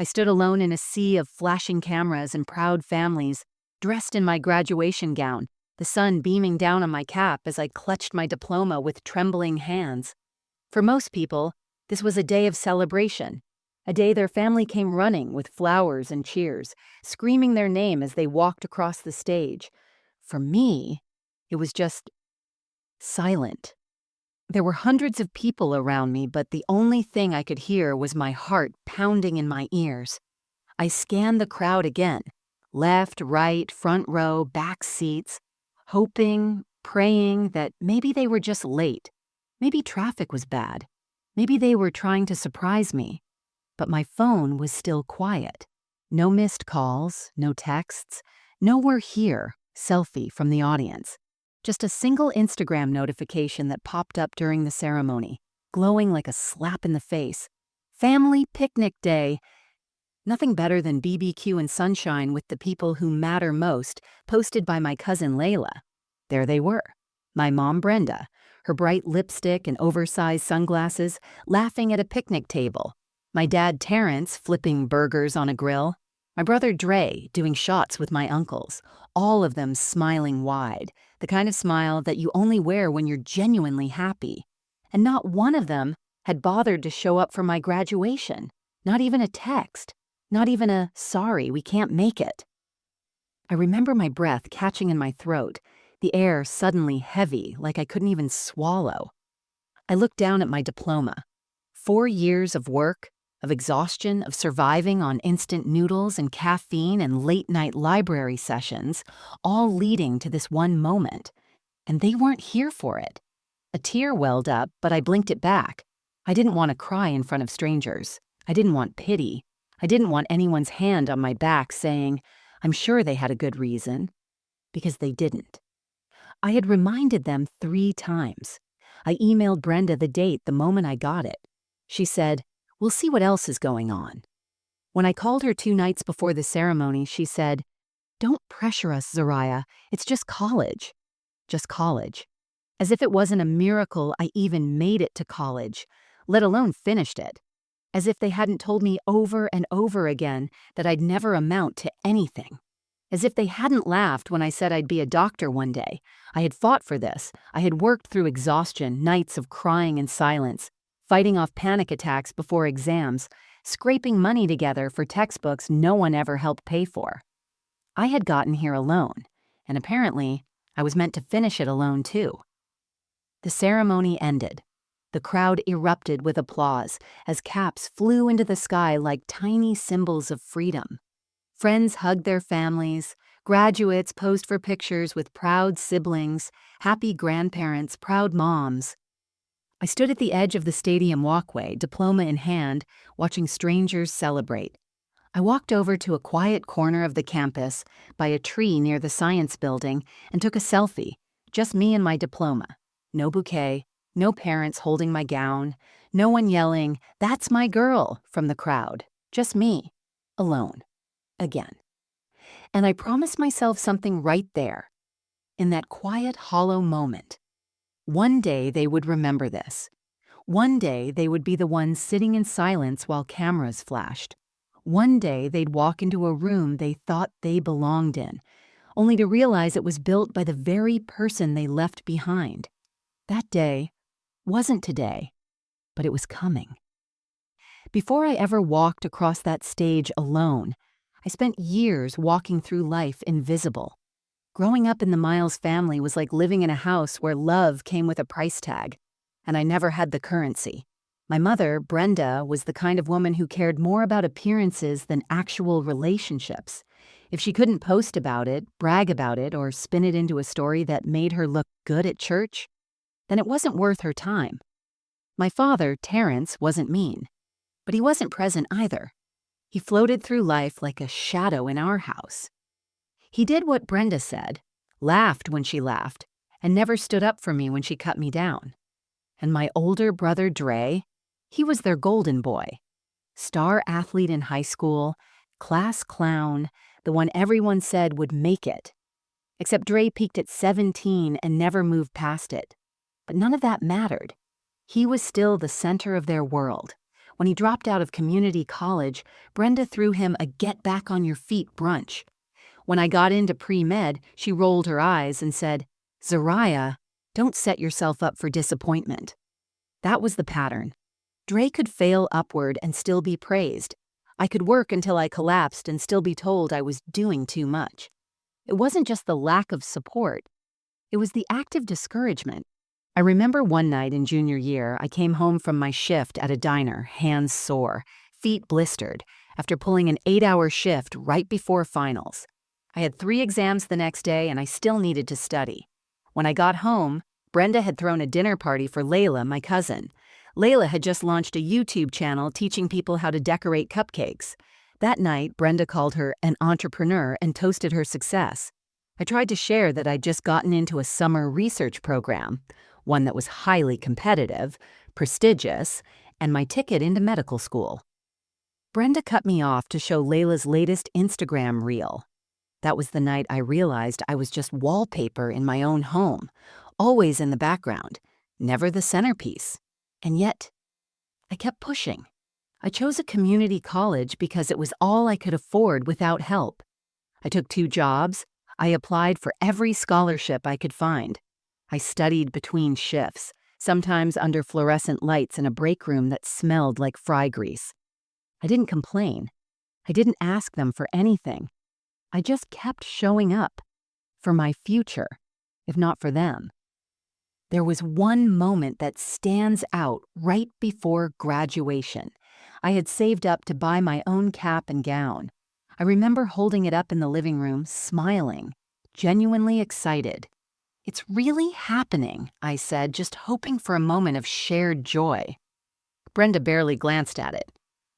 I stood alone in a sea of flashing cameras and proud families, dressed in my graduation gown, the sun beaming down on my cap as I clutched my diploma with trembling hands. For most people, this was a day of celebration, a day their family came running with flowers and cheers, screaming their name as they walked across the stage. For me, it was just silent. There were hundreds of people around me, but the only thing I could hear was my heart pounding in my ears. I scanned the crowd again, left, right, front row, back seats, hoping, praying that maybe they were just late. Maybe traffic was bad. Maybe they were trying to surprise me. But my phone was still quiet. No missed calls, no texts, no "we're here" selfie from the audience. Just a single Instagram notification that popped up during the ceremony, glowing like a slap in the face. Family picnic day. Nothing better than BBQ and sunshine with the people who matter most, posted by my cousin Layla. There they were. My mom Brenda, her bright lipstick and oversized sunglasses, laughing at a picnic table. My dad Terrence flipping burgers on a grill. My brother Dre doing shots with my uncles, all of them smiling wide, the kind of smile that you only wear when you're genuinely happy. And not one of them had bothered to show up for my graduation. Not even a text. Not even a "sorry, we can't make it." I remember my breath catching in my throat, the air suddenly heavy, like I couldn't even swallow. I looked down at my diploma. 4 years of work, of exhaustion, of surviving on instant noodles and caffeine and late-night library sessions, all leading to this one moment. And they weren't here for it. A tear welled up, but I blinked it back. I didn't want to cry in front of strangers. I didn't want pity. I didn't want anyone's hand on my back saying, I'm sure they had a good reason. Because they didn't. I had reminded them 3 times. I emailed Brenda the date the moment I got it. She said, "We'll see what else is going on." When I called her 2 nights before the ceremony, she said, "Don't pressure us, Zariah. It's just college." Just college. As if it wasn't a miracle I even made it to college, let alone finished it. As if they hadn't told me over and over again that I'd never amount to anything. As if they hadn't laughed when I said I'd be a doctor one day. I had fought for this. I had worked through exhaustion, nights of crying in silence, fighting off panic attacks before exams, scraping money together for textbooks no one ever helped pay for. I had gotten here alone, and apparently I was meant to finish it alone too. The ceremony ended. The crowd erupted with applause as caps flew into the sky like tiny symbols of freedom. Friends hugged their families, graduates posed for pictures with proud siblings, happy grandparents, proud moms. I stood at the edge of the stadium walkway, diploma in hand, watching strangers celebrate. I walked over to a quiet corner of the campus by a tree near the science building and took a selfie, just me and my diploma. No bouquet, no parents holding my gown, no one yelling, "That's my girl," from the crowd. Just me, alone. Again. And I promised myself something right there, in that quiet, hollow moment. One day they would remember this. One day they would be the ones sitting in silence while cameras flashed. One day they'd walk into a room they thought they belonged in, only to realize it was built by the very person they left behind. That day wasn't today, but it was coming. Before I ever walked across that stage alone, I spent years walking through life invisible. Growing up in the Miles family was like living in a house where love came with a price tag, and I never had the currency. My mother, Brenda, was the kind of woman who cared more about appearances than actual relationships. If she couldn't post about it, brag about it, or spin it into a story that made her look good at church, then it wasn't worth her time. My father, Terrence, wasn't mean, but he wasn't present either. He floated through life like a shadow in our house. He did what Brenda said, laughed when she laughed, and never stood up for me when she cut me down. And my older brother Dre, he was their golden boy. Star athlete in high school, class clown, the one everyone said would make it. Except Dre peaked at 17 and never moved past it. But none of that mattered. He was still the center of their world. When he dropped out of community college, Brenda threw him a get back on your feet brunch. When I got into pre-med, she rolled her eyes and said, "Zariah, don't set yourself up for disappointment." That was the pattern. Dre could fail upward and still be praised. I could work until I collapsed and still be told I was doing too much. It wasn't just the lack of support. It was the active discouragement. I remember one night in junior year, I came home from my shift at a diner, hands sore, feet blistered, after pulling an 8-hour shift right before finals. I had 3 exams the next day and I still needed to study. When I got home, Brenda had thrown a dinner party for Layla, my cousin. Layla had just launched a YouTube channel teaching people how to decorate cupcakes. That night, Brenda called her an entrepreneur and toasted her success. I tried to share that I'd just gotten into a summer research program, one that was highly competitive, prestigious, and my ticket into medical school. Brenda cut me off to show Layla's latest Instagram reel. That was the night I realized I was just wallpaper in my own home, always in the background, never the centerpiece. And yet, I kept pushing. I chose a community college because it was all I could afford without help. I took 2 jobs. I applied for every scholarship I could find. I studied between shifts, sometimes under fluorescent lights in a break room that smelled like fry grease. I didn't complain. I didn't ask them for anything. I just kept showing up for my future, if not for them. There was one moment that stands out right before graduation. I had saved up to buy my own cap and gown. I remember holding it up in the living room, smiling, genuinely excited. "It's really happening," I said, just hoping for a moment of shared joy. Brenda barely glanced at it.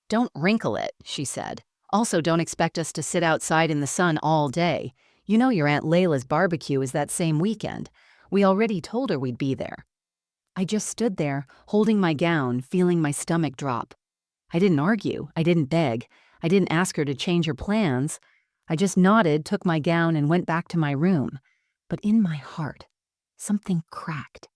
"Don't wrinkle it," she said. "Also, don't expect us to sit outside in the sun all day. You know your Aunt Layla's barbecue is that same weekend. We already told her we'd be there." I just stood there, holding my gown, feeling my stomach drop. I didn't argue. I didn't beg. I didn't ask her to change her plans. I just nodded, took my gown, and went back to my room. But in my heart, something cracked.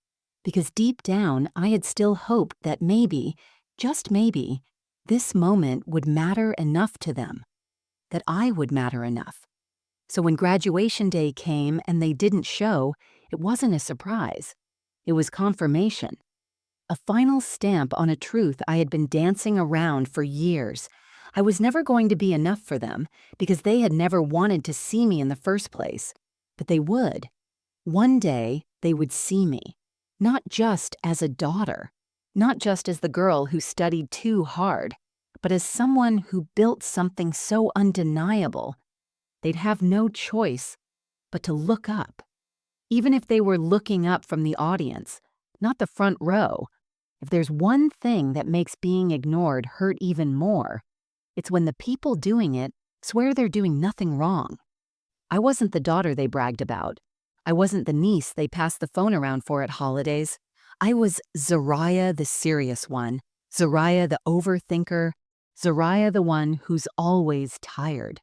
Because deep down, I had still hoped that maybe, just maybe, this moment would matter enough to them. That I would matter enough. So when graduation day came and they didn't show, it wasn't a surprise. It was confirmation. A final stamp on a truth I had been dancing around for years. I was never going to be enough for them because they had never wanted to see me in the first place. But they would. One day, they would see me. Not just as a daughter. Not just as the girl who studied too hard. But as someone who built something so undeniable. They'd have no choice but to look up. Even if they were looking up from the audience, not the front row. If there's one thing that makes being ignored hurt even more, it's when the people doing it swear they're doing nothing wrong. I wasn't the daughter they bragged about. I wasn't the niece they passed the phone around for at holidays. I was Zariah the serious one, Zariah the overthinker, Zariah the one who's always tired.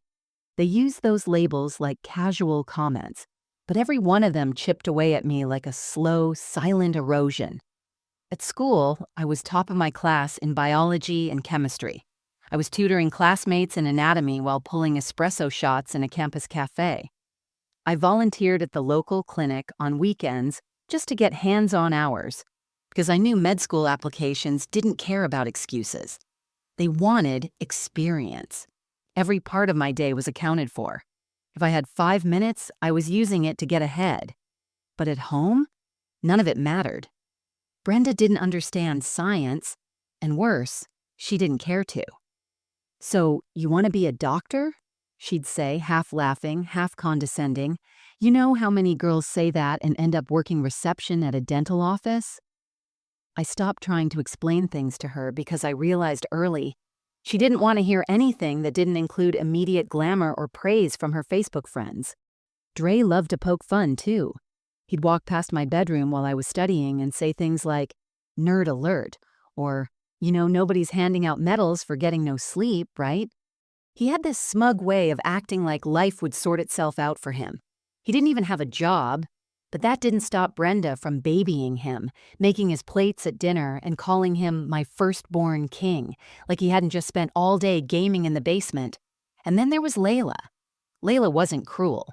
They used those labels like casual comments, but every one of them chipped away at me like a slow, silent erosion. At school, I was top of my class in biology and chemistry. I was tutoring classmates in anatomy while pulling espresso shots in a campus cafe. I volunteered at the local clinic on weekends just to get hands-on hours, because I knew med school applications didn't care about excuses. They wanted experience. Every part of my day was accounted for. If I had 5 minutes, I was using it to get ahead. But at home, none of it mattered. Brenda didn't understand science, and worse, she didn't care to. "So, you want to be a doctor?" she'd say, half laughing, half condescending. "You know how many girls say that and end up working reception at a dental office?" I stopped trying to explain things to her because I realized early she didn't want to hear anything that didn't include immediate glamour or praise from her Facebook friends. Dre loved to poke fun, too. He'd walk past my bedroom while I was studying and say things like, "Nerd alert," or, "Nobody's handing out medals for getting no sleep, right?" He had this smug way of acting like life would sort itself out for him. He didn't even have a job, But that didn't stop Brenda from babying him, making his plates at dinner and calling him my firstborn king, like he hadn't just spent all day gaming in the basement. And then there was Layla. Layla wasn't cruel,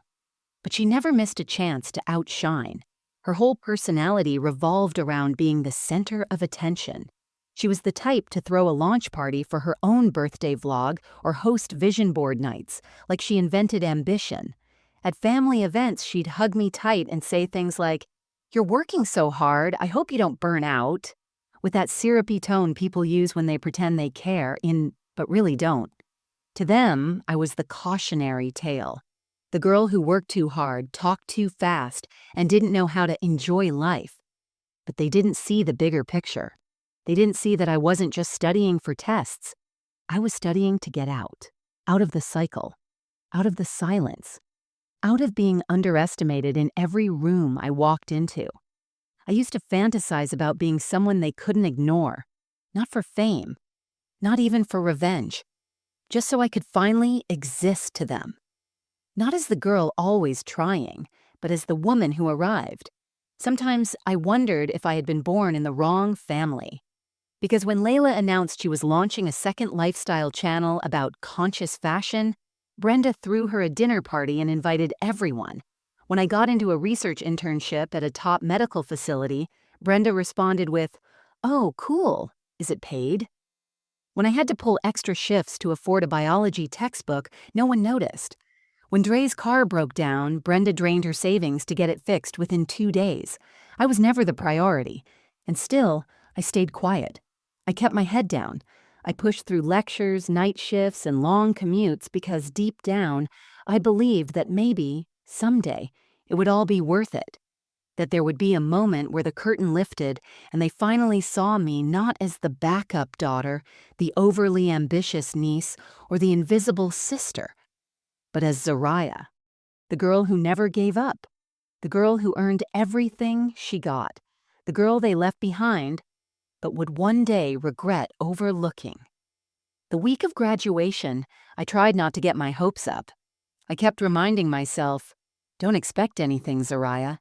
but she never missed a chance to outshine. Her whole personality revolved around being the center of attention. She was the type to throw a launch party for her own birthday vlog or host vision board nights, like she invented ambition. At family events, she'd hug me tight and say things like, "You're working so hard, I hope you don't burn out," with that syrupy tone people use when they pretend they care, but really don't. To them, I was the cautionary tale. The girl who worked too hard, talked too fast, and didn't know how to enjoy life. But they didn't see the bigger picture. They didn't see that I wasn't just studying for tests. I was studying to get out of the cycle, out of the silence, out of being underestimated in every room I walked into. I used to fantasize about being someone they couldn't ignore, not for fame, not even for revenge, just so I could finally exist to them. Not as the girl always trying, but as the woman who arrived. Sometimes I wondered if I had been born in the wrong family. Because when Layla announced she was launching a second lifestyle channel about conscious fashion, Brenda threw her a dinner party and invited everyone. When I got into a research internship at a top medical facility, Brenda responded with, "Oh, cool. Is it paid?" When I had to pull extra shifts to afford a biology textbook, no one noticed. When Dre's car broke down, Brenda drained her savings to get it fixed within 2 days. I was never the priority. And still, I stayed quiet. I kept my head down. I pushed through lectures, night shifts, and long commutes because deep down, I believed that maybe, someday, it would all be worth it. That there would be a moment where the curtain lifted and they finally saw me not as the backup daughter, the overly ambitious niece, or the invisible sister, but as Zariah, the girl who never gave up, the girl who earned everything she got, the girl they left behind but would one day regret overlooking. The week of graduation, I tried not to get my hopes up. I kept reminding myself, "Don't expect anything, Zariah.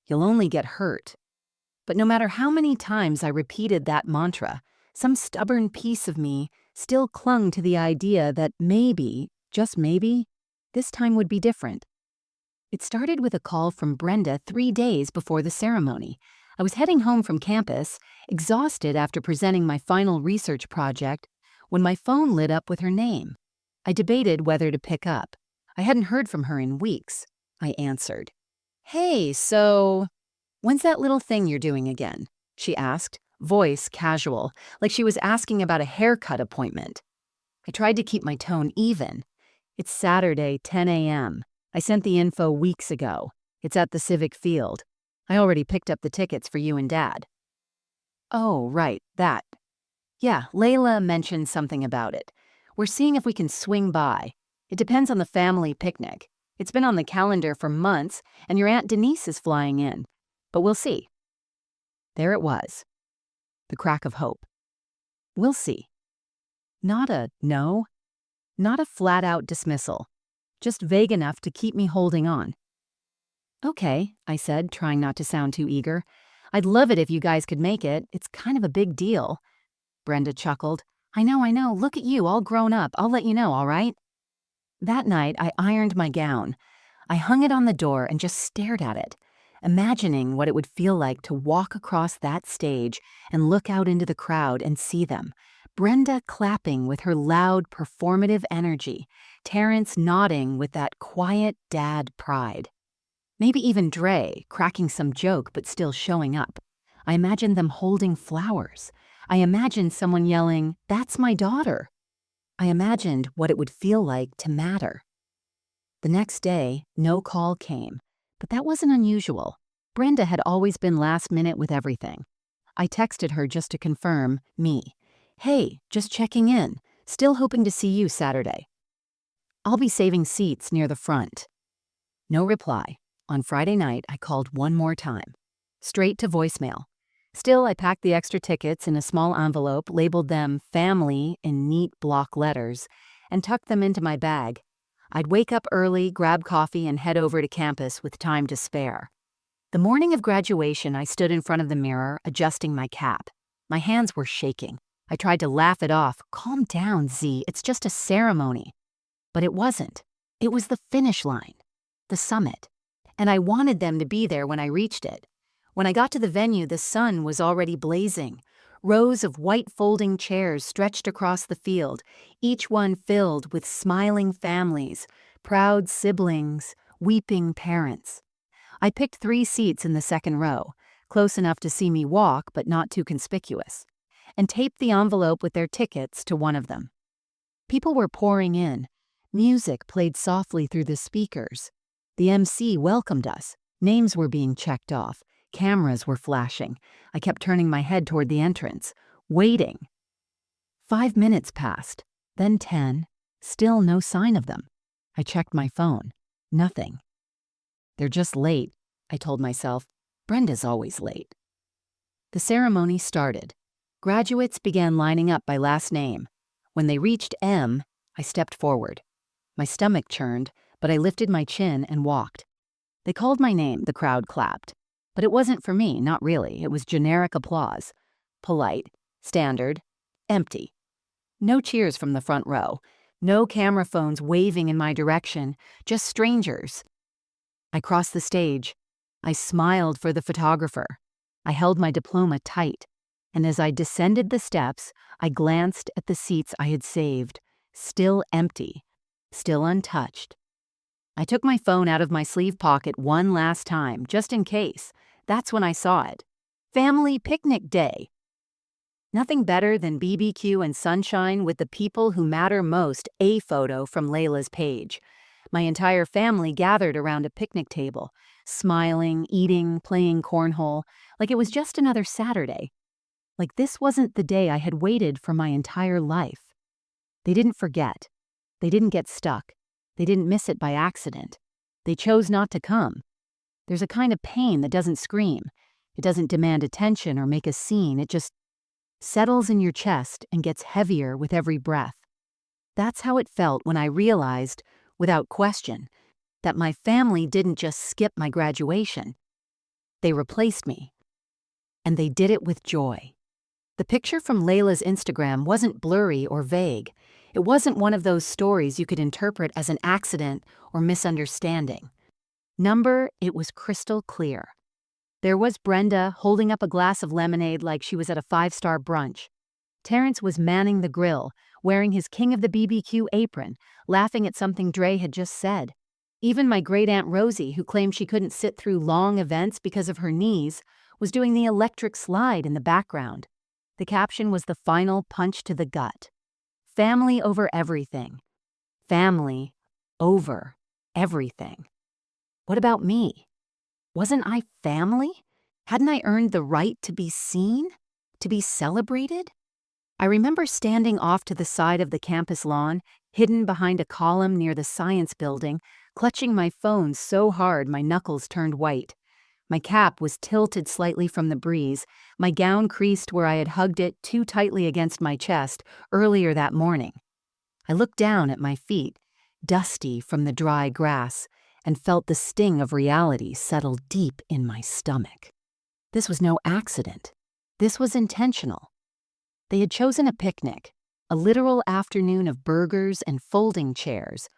You'll only get hurt." But no matter how many times I repeated that mantra, some stubborn piece of me still clung to the idea that maybe, just maybe, this time would be different. It started with a call from Brenda 3 days before the ceremony. I was heading home from campus, exhausted after presenting my final research project, when my phone lit up with her name. I debated whether to pick up. I hadn't heard from her in weeks. I answered. "Hey, so, when's that little thing you're doing again?" she asked, voice casual, like she was asking about a haircut appointment. I tried to keep my tone even. "It's Saturday, 10 a.m. I sent the info weeks ago. It's at the Civic Field. I already picked up the tickets for you and Dad." "Oh, right, that. Yeah, Layla mentioned something about it. We're seeing if we can swing by. It depends on the family picnic. It's been on the calendar for months, and your Aunt Denise is flying in. But we'll see." There it was. The crack of hope. We'll see. Not a no. Not a flat-out dismissal. Just vague enough to keep me holding on. "Okay," I said, trying not to sound too eager. "I'd love it if you guys could make it. It's kind of a big deal." Brenda chuckled. I know. Look at you, all grown up. I'll let you know, all right?" That night, I ironed my gown. I hung it on the door and just stared at it, imagining what it would feel like to walk across that stage and look out into the crowd and see them. Brenda clapping with her loud, performative energy, Terrence nodding with that quiet dad pride. Maybe even Dre, cracking some joke but still showing up. I imagined them holding flowers. I imagined someone yelling, "That's my daughter." I imagined what it would feel like to matter. The next day, no call came, but that wasn't unusual. Brenda had always been last minute with everything. I texted her just to confirm, me. "Hey, just checking in. Still hoping to see you Saturday. I'll be saving seats near the front." No reply. On Friday night, I called one more time. Straight to voicemail. Still, I packed the extra tickets in a small envelope, labeled them "family" in neat block letters, and tucked them into my bag. I'd wake up early, grab coffee, and head over to campus with time to spare. The morning of graduation, I stood in front of the mirror, adjusting my cap. My hands were shaking. I tried to laugh it off. Calm down, Z, it's just a ceremony. But it wasn't. It was the finish line, the summit. And I wanted them to be there when I reached it. When I got to the venue, the sun was already blazing. Rows of white folding chairs stretched across the field, each one filled with smiling families, proud siblings, weeping parents. I picked 3 seats in the second row, close enough to see me walk but not too conspicuous, and taped the envelope with their tickets to one of them. People were pouring in. Music played softly through the speakers. The MC welcomed us. Names were being checked off. Cameras were flashing. I kept turning my head toward the entrance, waiting. 5 minutes passed, then 10. Still no sign of them. I checked my phone. Nothing. They're just late, I told myself. Brenda's always late. The ceremony started. Graduates began lining up by last name. When they reached M, I stepped forward. My stomach churned, but I lifted my chin and walked. They called my name, the crowd clapped. But it wasn't for me, not really. It was generic applause. Polite, standard, empty. No cheers from the front row. No camera phones waving in my direction, just strangers. I crossed the stage. I smiled for the photographer. I held my diploma tight. And as I descended the steps, I glanced at the seats I had saved, still empty, still untouched. I took my phone out of my sleeve pocket one last time, just in case. That's when I saw it. Family picnic day. Nothing better than BBQ and sunshine with the people who matter most. A photo from Layla's page. My entire family gathered around a picnic table, smiling, eating, playing cornhole, like it was just another Saturday. Like this wasn't the day I had waited for my entire life. They didn't forget. They didn't get stuck. They didn't miss it by accident. They chose not to come. There's a kind of pain that doesn't scream. It doesn't demand attention or make a scene. It just settles in your chest and gets heavier with every breath. That's how it felt when I realized, without question, that my family didn't just skip my graduation. They replaced me. And they did it with joy. The picture from Layla's Instagram wasn't blurry or vague. It wasn't one of those stories you could interpret as an accident or misunderstanding. It was crystal clear. There was Brenda holding up a glass of lemonade like she was at a 5-star brunch. Terrence was manning the grill, wearing his King of the BBQ apron, laughing at something Dre had just said. Even my great-aunt Rosie, who claimed she couldn't sit through long events because of her knees, was doing the electric slide in the background. The caption was the final punch to the gut. Family over everything. Family over everything. What about me? Wasn't I family? Hadn't I earned the right to be seen? To be celebrated? I remember standing off to the side of the campus lawn, hidden behind a column near the science building, clutching my phone so hard my knuckles turned white. My cap was tilted slightly from the breeze, my gown creased where I had hugged it too tightly against my chest earlier that morning. I looked down at my feet, dusty from the dry grass, and felt the sting of reality settle deep in my stomach. This was no accident. This was intentional. They had chosen a picnic, a literal afternoon of burgers and folding chairs,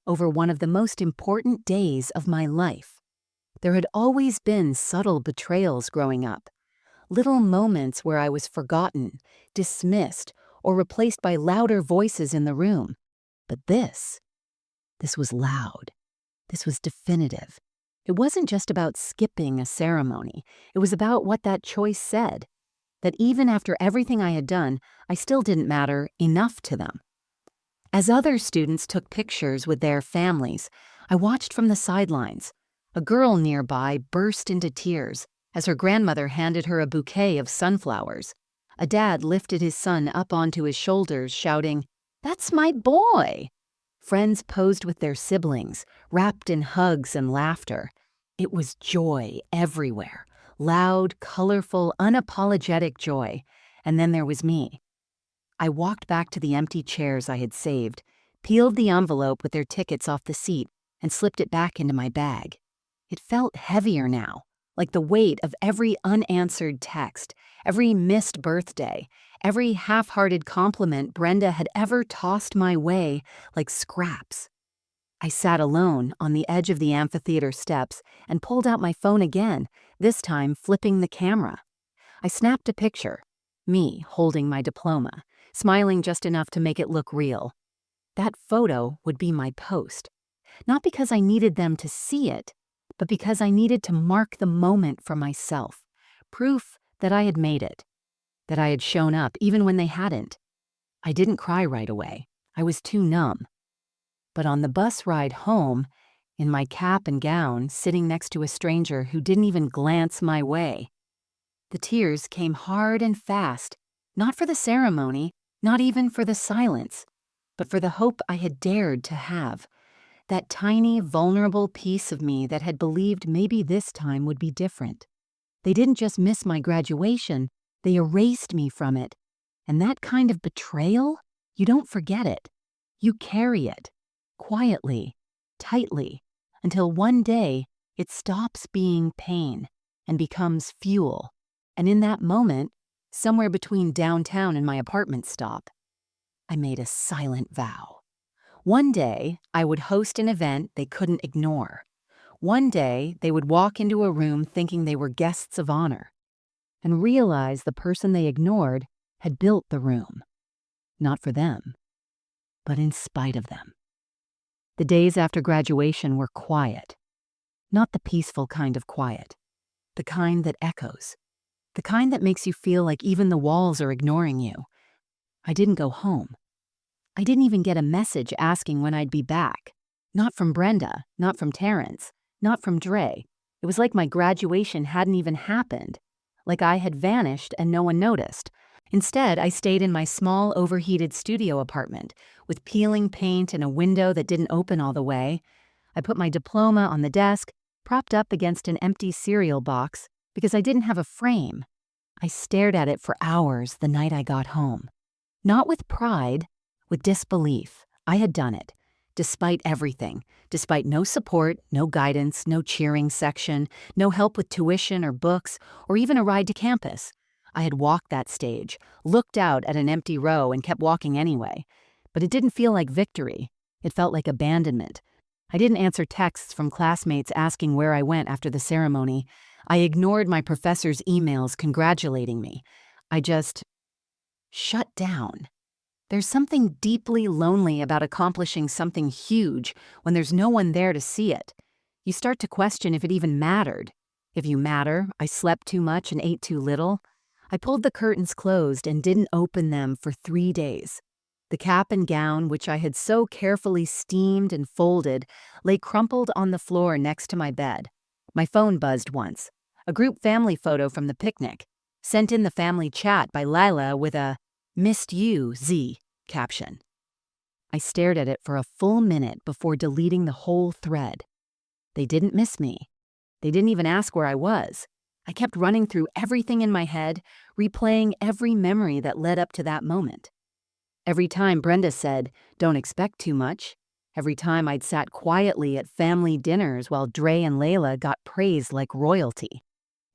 over one of the most important days of my life. There had always been subtle betrayals growing up, little moments where I was forgotten, dismissed, or replaced by louder voices in the room. But this was loud. This was definitive. It wasn't just about skipping a ceremony. It was about what that choice said, that even after everything I had done, I still didn't matter enough to them. As other students took pictures with their families, I watched from the sidelines. A girl nearby burst into tears as her grandmother handed her a bouquet of sunflowers. A dad lifted his son up onto his shoulders, shouting, "That's my boy!" Friends posed with their siblings, wrapped in hugs and laughter. It was joy everywhere. Loud, colorful, unapologetic joy. And then there was me. I walked back to the empty chairs I had saved, peeled the envelope with their tickets off the seat, and slipped it back into my bag. It felt heavier now, like the weight of every unanswered text, every missed birthday, every half-hearted compliment Brenda had ever tossed my way like scraps. I sat alone on the edge of the amphitheater steps and pulled out my phone again, this time flipping the camera. I snapped a picture, me holding my diploma, smiling just enough to make it look real. That photo would be my post. Not because I needed them to see it, but because I needed to mark the moment for myself. Proof that I had made it, that I had shown up even when they hadn't. I didn't cry right away. I was too numb. But on the bus ride home, in my cap and gown, sitting next to a stranger who didn't even glance my way, the tears came hard and fast, not for the ceremony, not even for the silence, but for the hope I had dared to have. That tiny, vulnerable piece of me that had believed maybe this time would be different. They didn't just miss my graduation, they erased me from it. And that kind of betrayal, you don't forget it. You carry it, quietly, tightly, until one day it stops being pain and becomes fuel. And in that moment, somewhere between downtown and my apartment stop, I made a silent vow. One day, I would host an event they couldn't ignore. One day, they would walk into a room thinking they were guests of honor and realize the person they ignored had built the room. Not for them, but in spite of them. The days after graduation were quiet. Not the peaceful kind of quiet. The kind that echoes. The kind that makes you feel like even the walls are ignoring you. I didn't go home. I didn't even get a message asking when I'd be back. Not from Brenda, not from Terrence, not from Dre. It was like my graduation hadn't even happened. Like I had vanished and no one noticed. Instead, I stayed in my small, overheated studio apartment with peeling paint and a window that didn't open all the way. I put my diploma on the desk, propped up against an empty cereal box, because I didn't have a frame. I stared at it for hours the night I got home. Not with pride, with disbelief. I had done it, despite everything, despite no support, no guidance, no cheering section, no help with tuition or books, or even a ride to campus. I had walked that stage, looked out at an empty row and kept walking anyway. But it didn't feel like victory. It felt like abandonment. I didn't answer texts from classmates asking where I went after the ceremony. I ignored my professor's emails congratulating me. I just shut down. There's something deeply lonely about accomplishing something huge when there's no one there to see it. You start to question if it even mattered. If you matter, I slept too much and ate too little. I pulled the curtains closed and didn't open them for 3 days. The cap and gown, which I had so carefully steamed and folded, lay crumpled on the floor next to my bed. My phone buzzed once. A group family photo from the picnic, sent in the family chat by Lila with a "Missed you, Z" caption. I stared at it for a full minute before deleting the whole thread. They didn't miss me. They didn't even ask where I was. I kept running through everything in my head, replaying every memory that led up to that moment. Every time Brenda said, "Don't expect too much." Every time I'd sat quietly at family dinners while Dre and Layla got praised like royalty.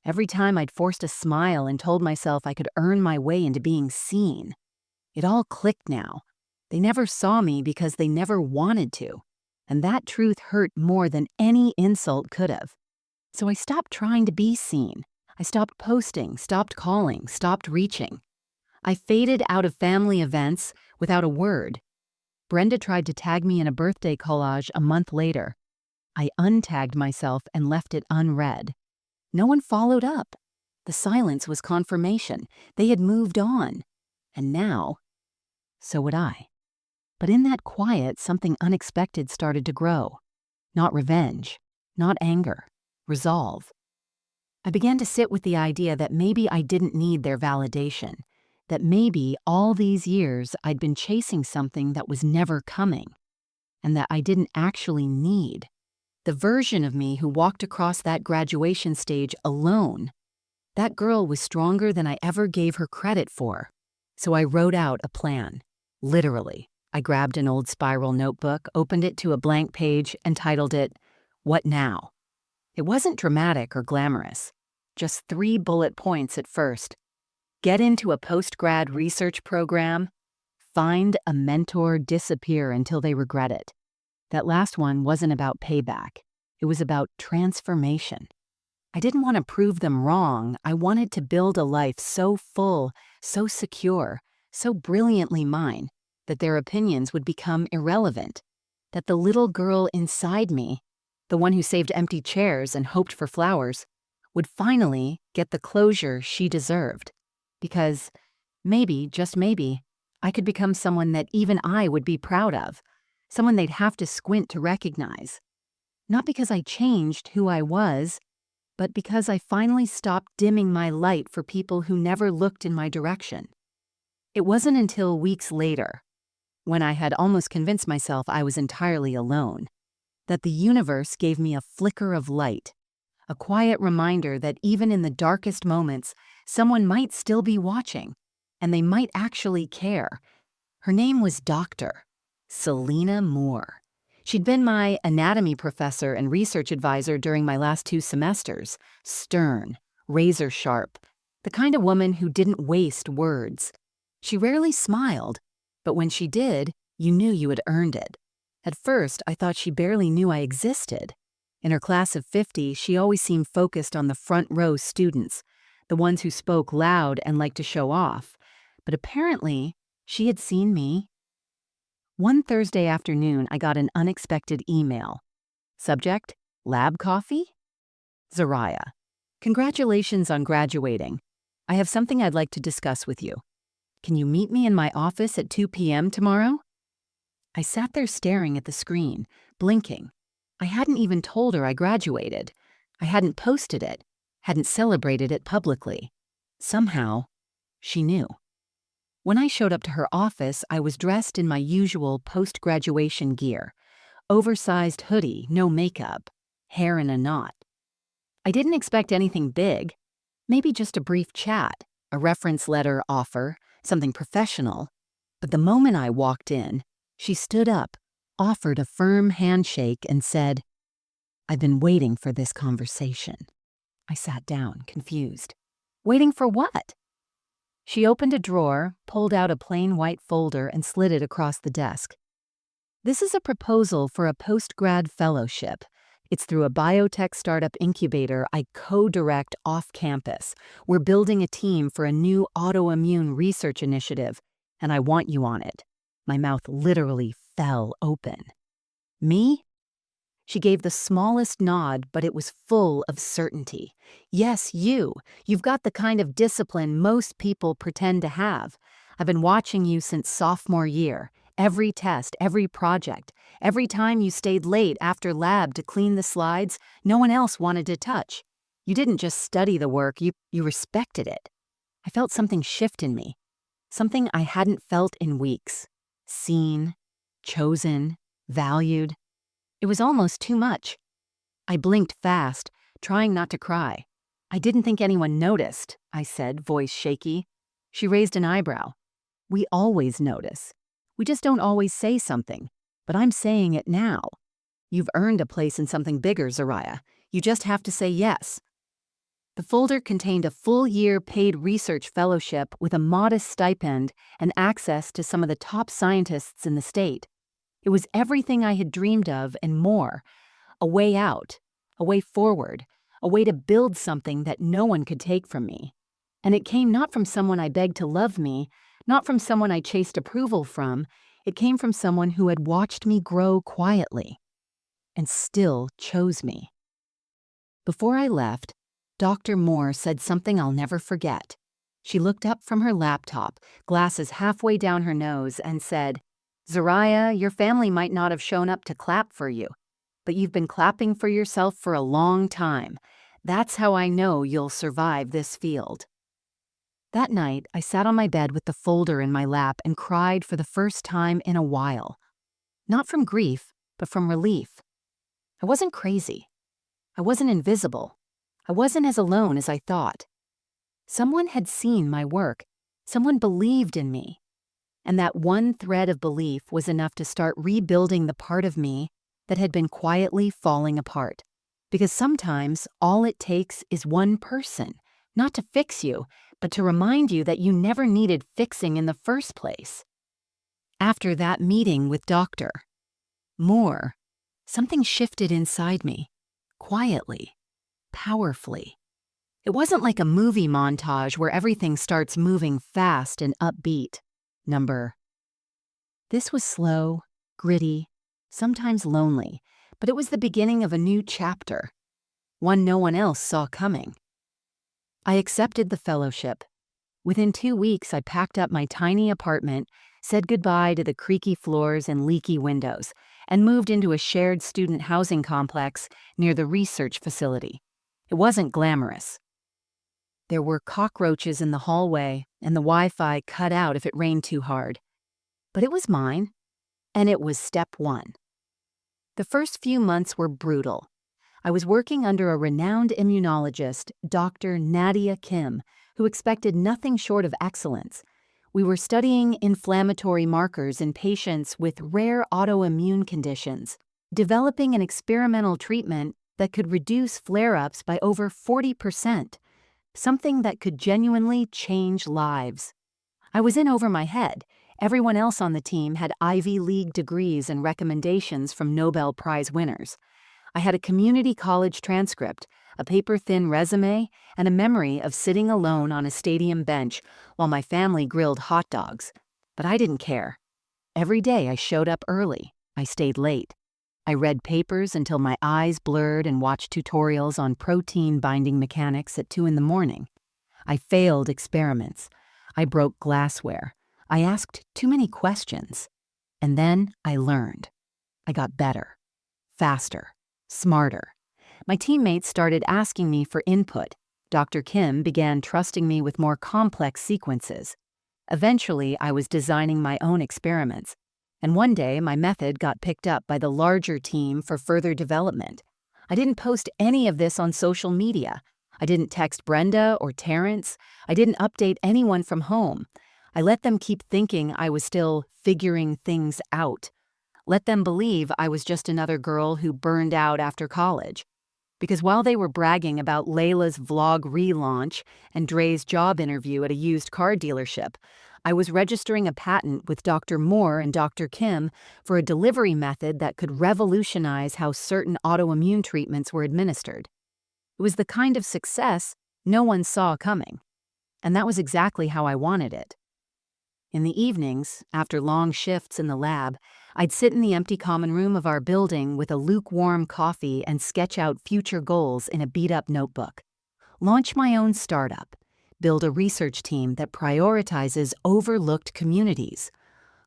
Every time I'd forced a smile and told myself I could earn my way into being seen. It all clicked now. They never saw me because they never wanted to. And that truth hurt more than any insult could have. So I stopped trying to be seen. I stopped posting, stopped calling, stopped reaching. I faded out of family events without a word. Brenda tried to tag me in a birthday collage a month later. I untagged myself and left it unread. No one followed up. The silence was confirmation. They had moved on. And now, so would I. But in that quiet, something unexpected started to grow. Not revenge, not anger, resolve. I began to sit with the idea that maybe I didn't need their validation, that maybe all these years I'd been chasing something that was never coming, and that I didn't actually need. The version of me who walked across that graduation stage alone, that girl was stronger than I ever gave her credit for. So I wrote out a plan, literally. I grabbed an old spiral notebook, opened it to a blank page, and titled it, "What Now?" It wasn't dramatic or glamorous. Just 3 bullet points at first. Get into a post-grad research program. Find a mentor, disappear until they regret it. That last one wasn't about payback. It was about transformation. I didn't want to prove them wrong. I wanted to build a life so full, so secure, so brilliantly mine, that their opinions would become irrelevant. That the little girl inside me, the one who saved empty chairs and hoped for flowers, would finally get the closure she deserved. Because maybe, just maybe, I could become someone that even I would be proud of, someone they'd have to squint to recognize. Not because I changed who I was, but because I finally stopped dimming my light for people who never looked in my direction. It wasn't until weeks later, when I had almost convinced myself I was entirely alone, that the universe gave me a flicker of light, a quiet reminder that even in the darkest moments, someone might still be watching, and they might actually care. Her name was Dr. Selena Moore. She'd been my anatomy professor and research advisor during my last 2 semesters, stern, razor sharp, the kind of woman who didn't waste words. She rarely smiled, but when she did, you knew you had earned it. At first, I thought she barely knew I existed. In her class of 50, she always seemed focused on the front row students, the ones who spoke loud and liked to show off. But apparently, she had seen me. One Thursday afternoon, I got an unexpected email. Subject, lab coffee? Zariah, congratulations on graduating. I have something I'd like to discuss with you. Can you meet me in my office at 2 p.m. tomorrow? I sat there staring at the screen, blinking. I hadn't even told her I graduated. I hadn't posted it, hadn't celebrated it publicly. Somehow, she knew. When I showed up to her office, I was dressed in my usual post-graduation gear. Oversized hoodie, no makeup, hair in a knot. I didn't expect anything big. Maybe just a brief chat, a reference letter offer, something professional. But the moment I walked in, she stood up, offered a firm handshake, and said, "I've been waiting for this conversation." I sat down, confused. Waiting for what? She opened a drawer, pulled out a plain white folder, and slid it across the desk. This is a proposal for a post-grad fellowship. It's through a biotech startup incubator I co-direct off-campus. We're building a team for a new autoimmune research initiative, and I want you on it. My mouth literally fell open. Me? She gave the smallest nod, but it was full of certainty. Yes, you. You've got the kind of discipline most people pretend to have. I've been watching you since sophomore year. Every test, every project, every time you stayed late after lab to clean the slides no one else wanted to touch. You didn't just study the work, you respected it. I felt something shift in me. Something I hadn't felt in weeks. Seen, chosen, valued. It was almost too much. I blinked fast, trying not to cry. "I didn't think anyone noticed," I said, voice shaky. She raised an eyebrow. "We always notice. We just don't always say something. But I'm saying it now. You've earned a place in something bigger, Zariah. You just have to say yes." The folder contained a full-year paid research fellowship with a modest stipend and access to some of the top scientists in the state. It was everything I had dreamed of and more. A way out, a way forward, a way to build something that no one could take from me. And it came not from someone I begged to love me, not from someone I chased approval from. It came from someone who had watched me grow quietly and still chose me. Before I left, Dr. Moore said something I'll never forget. She looked up from her laptop, glasses halfway down her nose, and said, "Zariah, your family might not have shown up to clap for you, but you've been clapping for yourself for a long time. That's how I know you'll survive this field." That night, I sat on my bed with the folder in my lap and cried for the first time in a while. Not from grief, but from relief. I wasn't crazy. I wasn't invisible. I wasn't as alone as I thought. Someone had seen my work. Someone believed in me. And that one thread of belief was enough to start rebuilding the part of me that had been quietly falling apart. Because sometimes all it takes is one person, not to fix you, but to remind you that you never needed fixing in the first place. After that meeting with Dr. Moore, something shifted inside me, quietly, powerfully. It wasn't like a movie montage where everything starts moving fast and upbeat. This was slow, gritty, sometimes lonely, but it was the beginning of a new chapter, one no one else saw coming. I accepted the fellowship. Within 2 weeks, I packed up my tiny apartment, said goodbye to the creaky floors and leaky windows, and moved into a shared student housing complex near the research facility. It wasn't glamorous. There were cockroaches in the hallway, and the Wi-Fi cut out if it rained too hard. But it was mine, and it was step one. The first few months were brutal. I was working under a renowned immunologist, Dr. Nadia Kim, who expected nothing short of excellence. We were studying inflammatory markers in patients with rare autoimmune conditions, developing an experimental treatment that could reduce flare-ups by over 40%, something that could genuinely change lives. I was in over my head. Everyone else on the team had Ivy League degrees and recommendations from Nobel Prize winners. I had a community college transcript, a paper-thin resume, and a memory of sitting alone on a stadium bench while my family grilled hot dogs. But I didn't care. Every day I showed up early. I stayed late. I read papers until my eyes blurred and watched tutorials on protein binding mechanics at 2 in the morning. I failed experiments. I broke glassware. I asked too many questions. And then I learned. I got better, faster, smarter. My teammates started asking me for input. Dr. Kim began trusting me with more complex sequences. Eventually, I was designing my own experiments. And one day, my method got picked up by the larger team for further development. I didn't post any of this on social media. I didn't text Brenda or Terrence. I didn't update anyone from home. I let them keep thinking I was still figuring things out. Let them believe I was just another girl who burned out after college. Because while they were bragging about Layla's vlog relaunch and Dre's job interview at a used car dealership, I was registering a patent with Dr. Moore and Dr. Kim for a delivery method that could revolutionize how certain autoimmune treatments were administered. It was the kind of success no one saw coming, and that was exactly how I wanted it. In the evenings, after long shifts in the lab, I'd sit in the empty common room of our building with a lukewarm coffee and sketch out future goals in a beat-up notebook. Launch my own startup. Build a research team that prioritizes overlooked communities.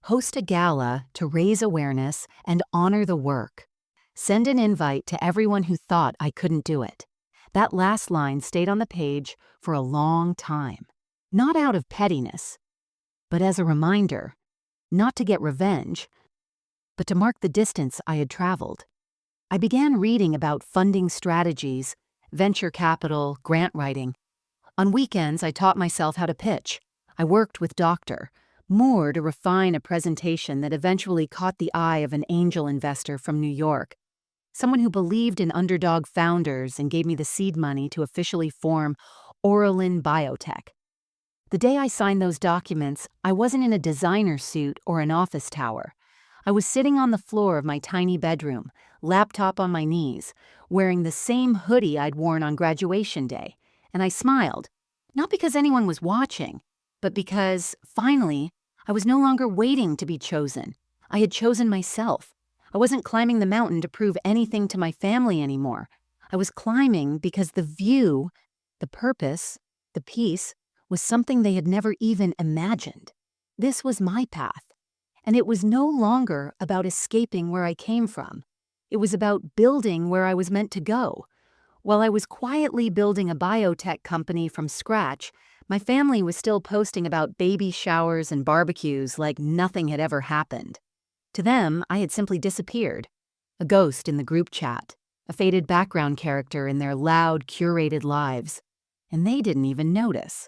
Host a gala to raise awareness and honor the work. Send an invite to everyone who thought I couldn't do it. That last line stayed on the page for a long time. Not out of pettiness, but as a reminder, not to get revenge, but to mark the distance I had traveled. I began reading about funding strategies, venture capital, grant writing. On weekends, I taught myself how to pitch. I worked with Dr. Moore to refine a presentation that eventually caught the eye of an angel investor from New York, someone who believed in underdog founders and gave me the seed money to officially form Oralin Biotech. The day I signed those documents, I wasn't in a designer suit or an office tower. I was sitting on the floor of my tiny bedroom, laptop on my knees, wearing the same hoodie I'd worn on graduation day, and I smiled, not because anyone was watching, but because, finally, I was no longer waiting to be chosen. I had chosen myself. I wasn't climbing the mountain to prove anything to my family anymore. I was climbing because the view, the purpose, the peace, was something they had never even imagined. This was my path, and it was no longer about escaping where I came from. It was about building where I was meant to go. While I was quietly building a biotech company from scratch, my family was still posting about baby showers and barbecues like nothing had ever happened. To them, I had simply disappeared, a ghost in the group chat, a faded background character in their loud, curated lives, and they didn't even notice.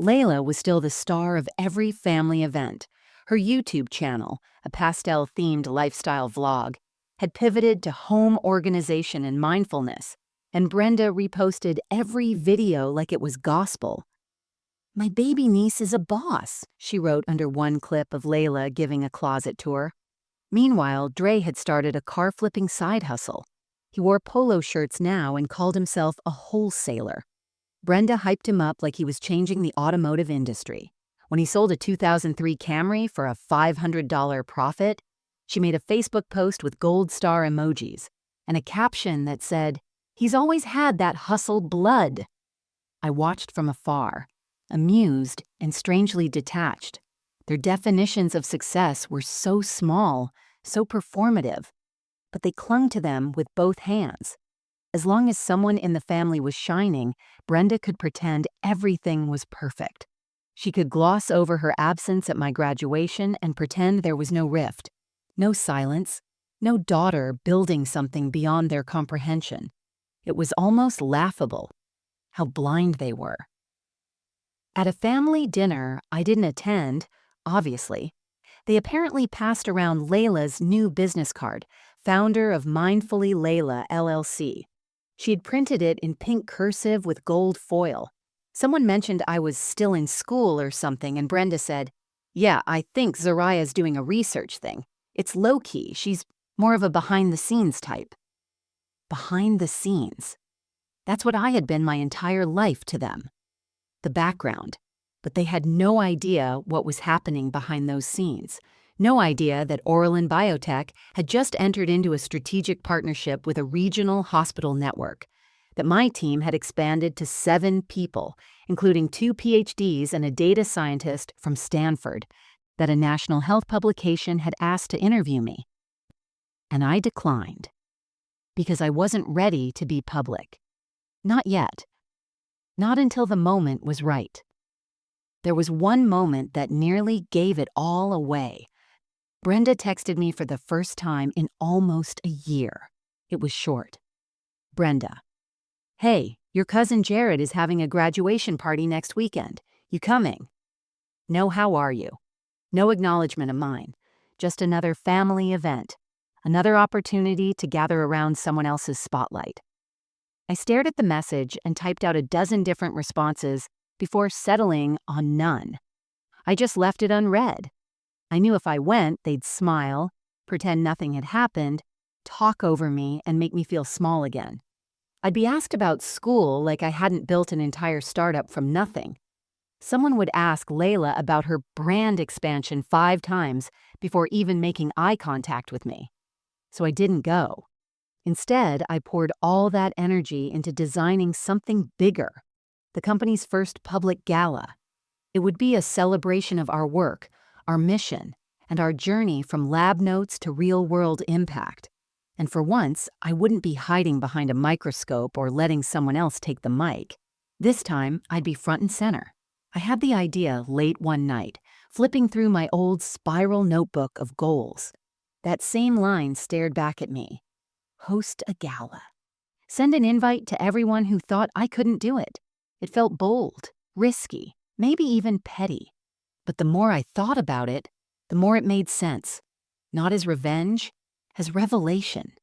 Layla was still the star of every family event. Her YouTube channel, a pastel-themed lifestyle vlog, had pivoted to home organization and mindfulness. and Brenda reposted every video like it was gospel. "My baby niece is a boss," she wrote under one clip of Layla giving a closet tour. Meanwhile, Dre had started a car-flipping side hustle. He wore polo shirts now and called himself a wholesaler. Brenda hyped him up like he was changing the automotive industry. When he sold a 2003 Camry for a $500 profit, she made a Facebook post with gold star emojis and a caption that said, "He's always had that hustle blood." I watched from afar, amused and strangely detached. Their definitions of success were so small, so performative, but they clung to them with both hands. As long as someone in the family was shining, Brenda could pretend everything was perfect. She could gloss over her absence at my graduation and pretend there was no rift, no silence, no daughter building something beyond their comprehension. It was almost laughable how blind they were. At a family dinner I didn't attend, obviously, they apparently passed around Layla's new business card, founder of Mindfully Layla, LLC. She had printed it in pink cursive with gold foil. Someone mentioned I was still in school or something, and Brenda said, "Yeah, I think Zariah's doing a research thing. It's low-key. She's more of a behind-the-scenes type." Behind the scenes. That's what I had been my entire life to them. The background. But they had no idea what was happening behind those scenes. No idea that Oralin Biotech had just entered into a strategic partnership with a regional hospital network, that my team had expanded to 7 people, including 2 PhDs and a data scientist from Stanford, that a national health publication had asked to interview me. And I declined, because I wasn't ready to be public. Not yet. Not until the moment was right. There was one moment that nearly gave it all away. Brenda texted me for the first time in almost a year. It was short. Brenda: "Hey, your cousin Jared is having a graduation party next weekend. You coming?" No how are you. No acknowledgement of mine. Just another family event. Another opportunity to gather around someone else's spotlight. I stared at the message and typed out a dozen different responses before settling on none. I just left it unread. I knew if I went, they'd smile, pretend nothing had happened, talk over me, and make me feel small again. I'd be asked about school like I hadn't built an entire startup from nothing. Someone would ask Layla about her brand expansion 5 times before even making eye contact with me. So I didn't go. Instead, I poured all that energy into designing something bigger, the company's first public gala. It would be a celebration of our work, our mission, and our journey from lab notes to real-world impact. And for once, I wouldn't be hiding behind a microscope or letting someone else take the mic. This time, I'd be front and center. I had the idea late one night, flipping through my old spiral notebook of goals. That same line stared back at me. Host a gala. Send an invite to everyone who thought I couldn't do it. It felt bold, risky, maybe even petty. But the more I thought about it, the more it made sense. Not as revenge, as revelation.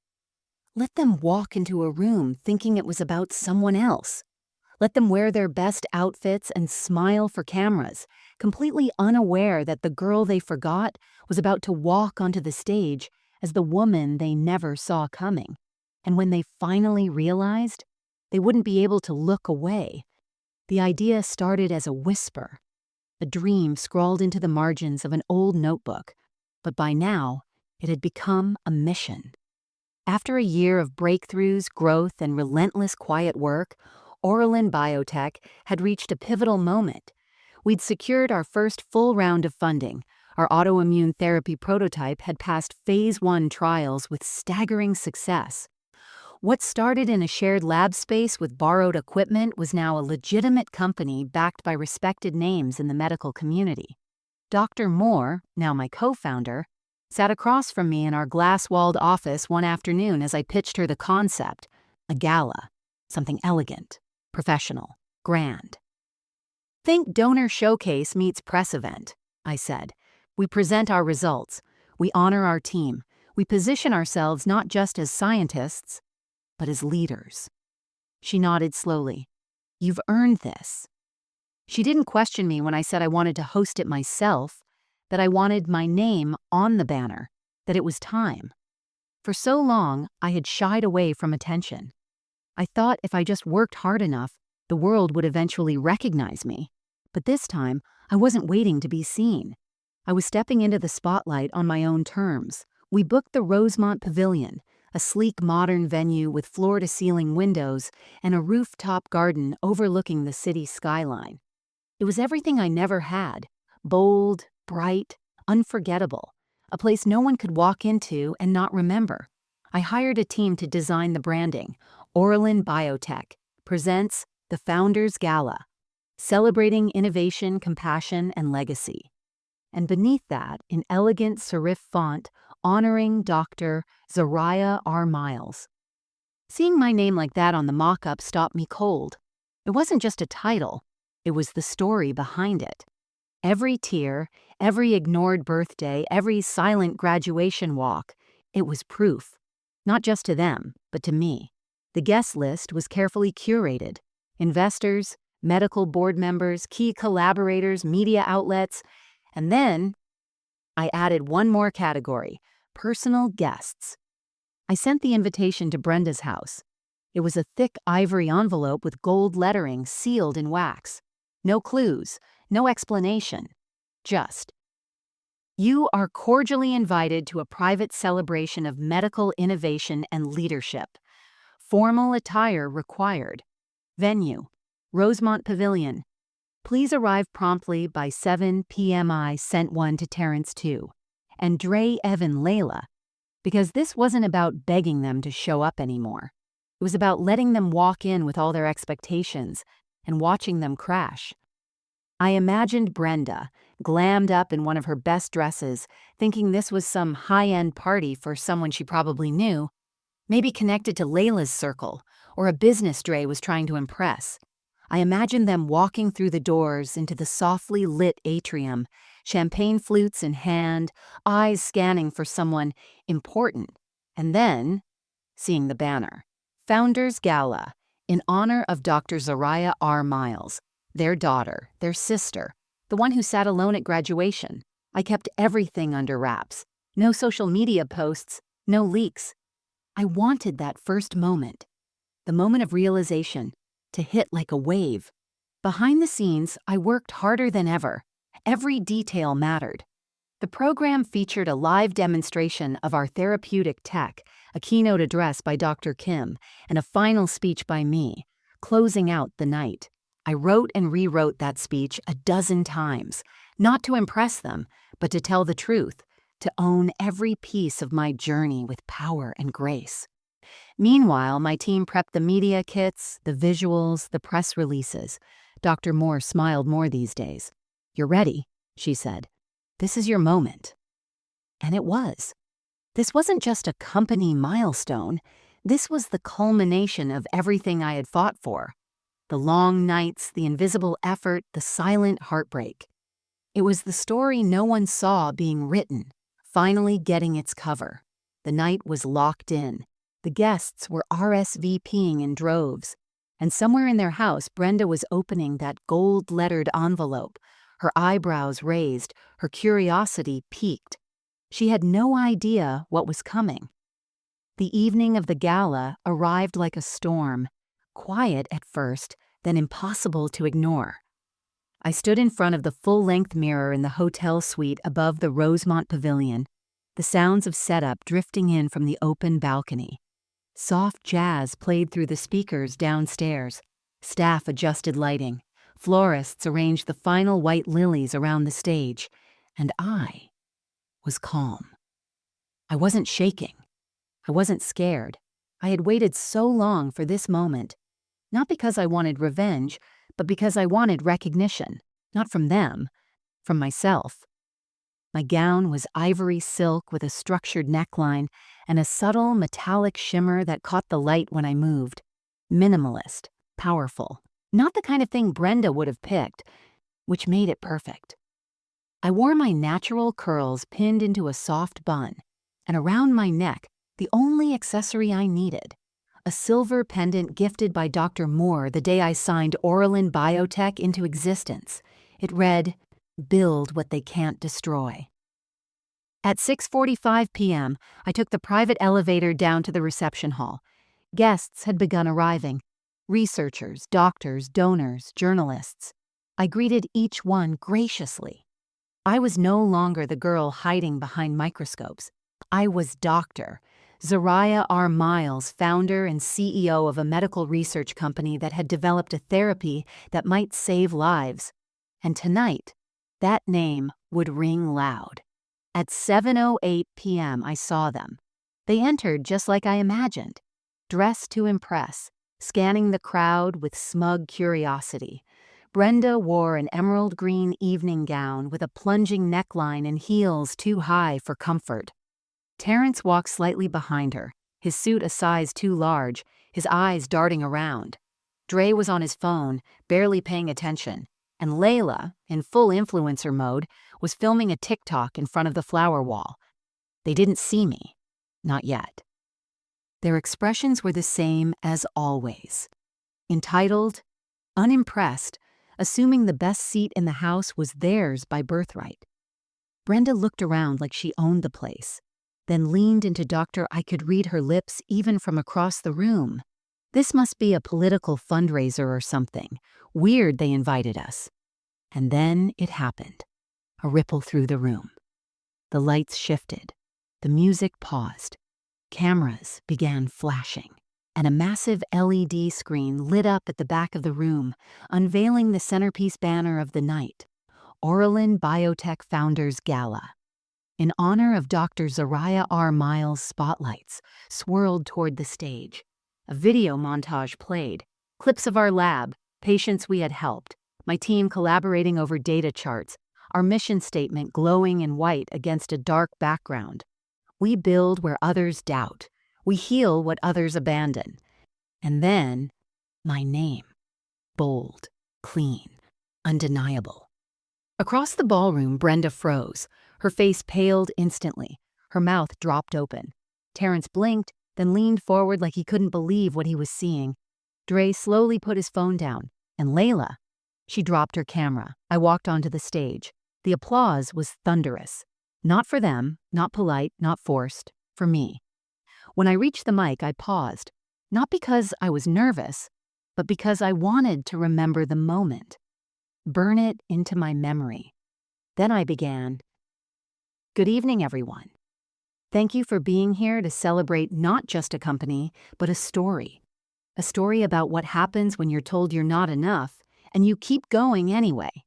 Let them walk into a room thinking it was about someone else. Let them wear their best outfits and smile for cameras, completely unaware that the girl they forgot was about to walk onto the stage as the woman they never saw coming. And when they finally realized, they wouldn't be able to look away. The idea started as a whisper, a dream scrawled into the margins of an old notebook, but by now, it had become a mission. After a year of breakthroughs, growth, and relentless quiet work, Oralin Biotech had reached a pivotal moment. We'd secured our first full round of funding. Our autoimmune therapy prototype had passed phase 1 trials with staggering success. What started in a shared lab space with borrowed equipment was now a legitimate company backed by respected names in the medical community. Dr. Moore, now my co-founder, sat across from me in our glass-walled office one afternoon as I pitched her the concept, a gala, something elegant, professional, grand. "Think donor showcase meets press event," I said. "We present our results. We honor our team. We position ourselves not just as scientists, but as leaders." She nodded slowly. You've earned this. She didn't question me when I said I wanted to host it myself, that I wanted my name on the banner, that it was time. For so long, I had shied away from attention. I thought if I just worked hard enough, the world would eventually recognize me. But this time, I wasn't waiting to be seen. I was stepping into the spotlight on my own terms. We booked the Rosemont Pavilion, a sleek modern venue with floor-to-ceiling windows and a rooftop garden overlooking the city skyline. It was everything I never had: bold, bright, unforgettable, a place no one could walk into and not remember. I hired a team to design the branding. Orlin Biotech presents the Founders Gala, celebrating innovation, compassion, and legacy. And beneath that, in elegant serif font, honoring Dr. Zariah R. Miles. Seeing my name like that on the mock-up stopped me cold. It wasn't just a title, it was the story behind it. Every tear, every ignored birthday, every silent graduation walk, it was proof. Not just to them, but to me. The guest list was carefully curated. Investors, medical board members, key collaborators, media outlets, and then I added one more category: personal guests. I sent the invitation to Brenda's house. It was a thick ivory envelope with gold lettering sealed in wax. No clues, no explanation. Just, you are cordially invited to a private celebration of medical innovation and leadership. Formal attire required. Venue: Rosemont Pavilion. Please arrive promptly by 7 p.m. I sent one to Terrence too. And Dre, Evan, Layla. Because this wasn't about begging them to show up anymore. It was about letting them walk in with all their expectations and watching them crash. I imagined Brenda, glammed up in one of her best dresses, thinking this was some high-end party for someone she probably knew, maybe connected to Layla's circle, or a business Dre was trying to impress. I imagined them walking through the doors into the softly lit atrium, champagne flutes in hand, eyes scanning for someone important, and then seeing the banner. Founders Gala, in honor of Dr. Zariah R. Miles, their daughter, their sister, the one who sat alone at graduation. I kept everything under wraps. No social media posts, no leaks. I wanted that first moment, the moment of realization, to hit like a wave. Behind the scenes, I worked harder than ever. Every detail mattered. The program featured a live demonstration of our therapeutic tech, a keynote address by Dr. Kim, and a final speech by me, closing out the night. I wrote and rewrote that speech a dozen times, not to impress them, but to tell the truth, to own every piece of my journey with power and grace. Meanwhile, my team prepped the media kits, the visuals, the press releases. Dr. Moore smiled more these days. You're ready, she said. This is your moment. And it was. This wasn't just a company milestone. This was the culmination of everything I had fought for. The long nights, the invisible effort, the silent heartbreak. It was the story no one saw being written, finally getting its cover. The night was locked in. The guests were RSVPing in droves. And somewhere in their house, Brenda was opening that gold-lettered envelope, her eyebrows raised, her curiosity piqued. She had no idea what was coming. The evening of the gala arrived like a storm, quiet at first, then impossible to ignore. I stood in front of the full-length mirror in the hotel suite above the Rosemont Pavilion, the sounds of setup drifting in from the open balcony. Soft jazz played through the speakers downstairs. Staff adjusted lighting. Florists arranged the final white lilies around the stage, and I was calm. I wasn't shaking. I wasn't scared. I had waited so long for this moment, not because I wanted revenge, but because I wanted recognition, not from them, from myself. My gown was ivory silk with a structured neckline and a subtle metallic shimmer that caught the light when I moved. Minimalist, powerful, not the kind of thing Brenda would have picked, which made it perfect. I wore my natural curls pinned into a soft bun, and around my neck, the only accessory I needed, a a silver pendant gifted by Dr. Moore the day I signed Oralin Biotech into existence. It read, "Build what they can't destroy." At 6:45 p.m., I took the private elevator down to the reception hall. Guests had begun arriving. Researchers, doctors, donors, journalists. I greeted each one graciously. I was no longer the girl hiding behind microscopes. I was Dr. Zariah R. Miles, founder and CEO of a medical research company that had developed a therapy that might save lives. And tonight, that name would ring loud. At 7:08 p.m., I saw them. They entered just like I imagined, dressed to impress, scanning the crowd with smug curiosity. Brenda wore an emerald green evening gown with a plunging neckline and heels too high for comfort. Terrence walked slightly behind her, his suit a size too large, his eyes darting around. Dre was on his phone, barely paying attention, and Layla, in full influencer mode, was filming a TikTok in front of the flower wall. They didn't see me. Not yet. Their expressions were the same as always. Entitled, unimpressed, assuming the best seat in the house was theirs by birthright. Brenda looked around like she owned the place, then leaned into Dr. I could read her lips even from across the room. This must be a political fundraiser or something. Weird they invited us. And then it happened. A ripple through the room. The lights shifted. The music paused. Cameras began flashing, and a massive LED screen lit up at the back of the room, unveiling the centerpiece banner of the night, Oralin Biotech Founders Gala. In honor of Dr. Zariah R. Miles, spotlights swirled toward the stage. A video montage played, clips of our lab, patients we had helped, my team collaborating over data charts, our mission statement glowing in white against a dark background. We build where others doubt. We heal what others abandon. And then, my name. Bold, clean, undeniable. Across the ballroom, Brenda froze. Her face paled instantly. Her mouth dropped open. Terrence blinked, then leaned forward like he couldn't believe what he was seeing. Dre slowly put his phone down. And Layla, she dropped her camera. I walked onto the stage. The applause was thunderous. Not for them, not polite, not forced, for me. When I reached the mic, I paused, not because I was nervous, but because I wanted to remember the moment, burn it into my memory. Then I began, "Good evening, everyone. Thank you for being here to celebrate not just a company, but a story. A story about what happens when you're told you're not enough, and you keep going anyway."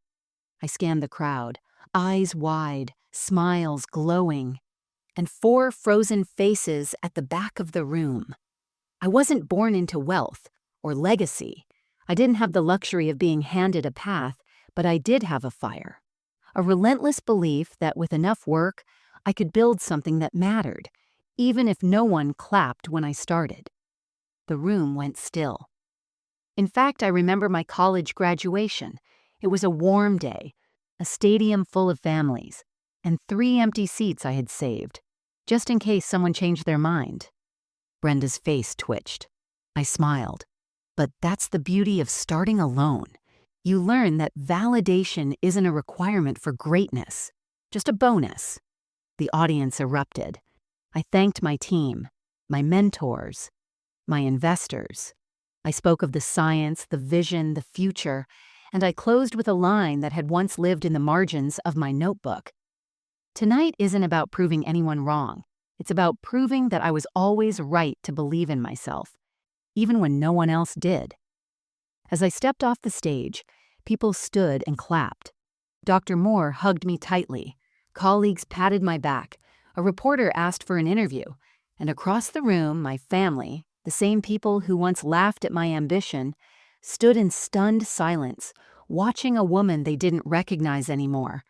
I scanned the crowd, eyes wide, smiles glowing, and 4 frozen faces at the back of the room. I wasn't born into wealth or legacy. I didn't have the luxury of being handed a path, but I did have a fire. A relentless belief that with enough work, I could build something that mattered, even if no one clapped when I started. The room went still. In fact, I remember my college graduation. It was a warm day, a stadium full of families, and 3 empty seats I had saved, just in case someone changed their mind. Brenda's face twitched. I smiled. But that's the beauty of starting alone. You learn that validation isn't a requirement for greatness, just a bonus. The audience erupted. I thanked my team, my mentors, my investors. I spoke of the science, the vision, the future, and I closed with a line that had once lived in the margins of my notebook. Tonight isn't about proving anyone wrong. It's about proving that I was always right to believe in myself, even when no one else did. As I stepped off the stage, people stood and clapped. Dr. Moore hugged me tightly. Colleagues patted my back. A reporter asked for an interview. And across the room, my family, the same people who once laughed at my ambition, stood in stunned silence, watching a woman they didn't recognize anymore.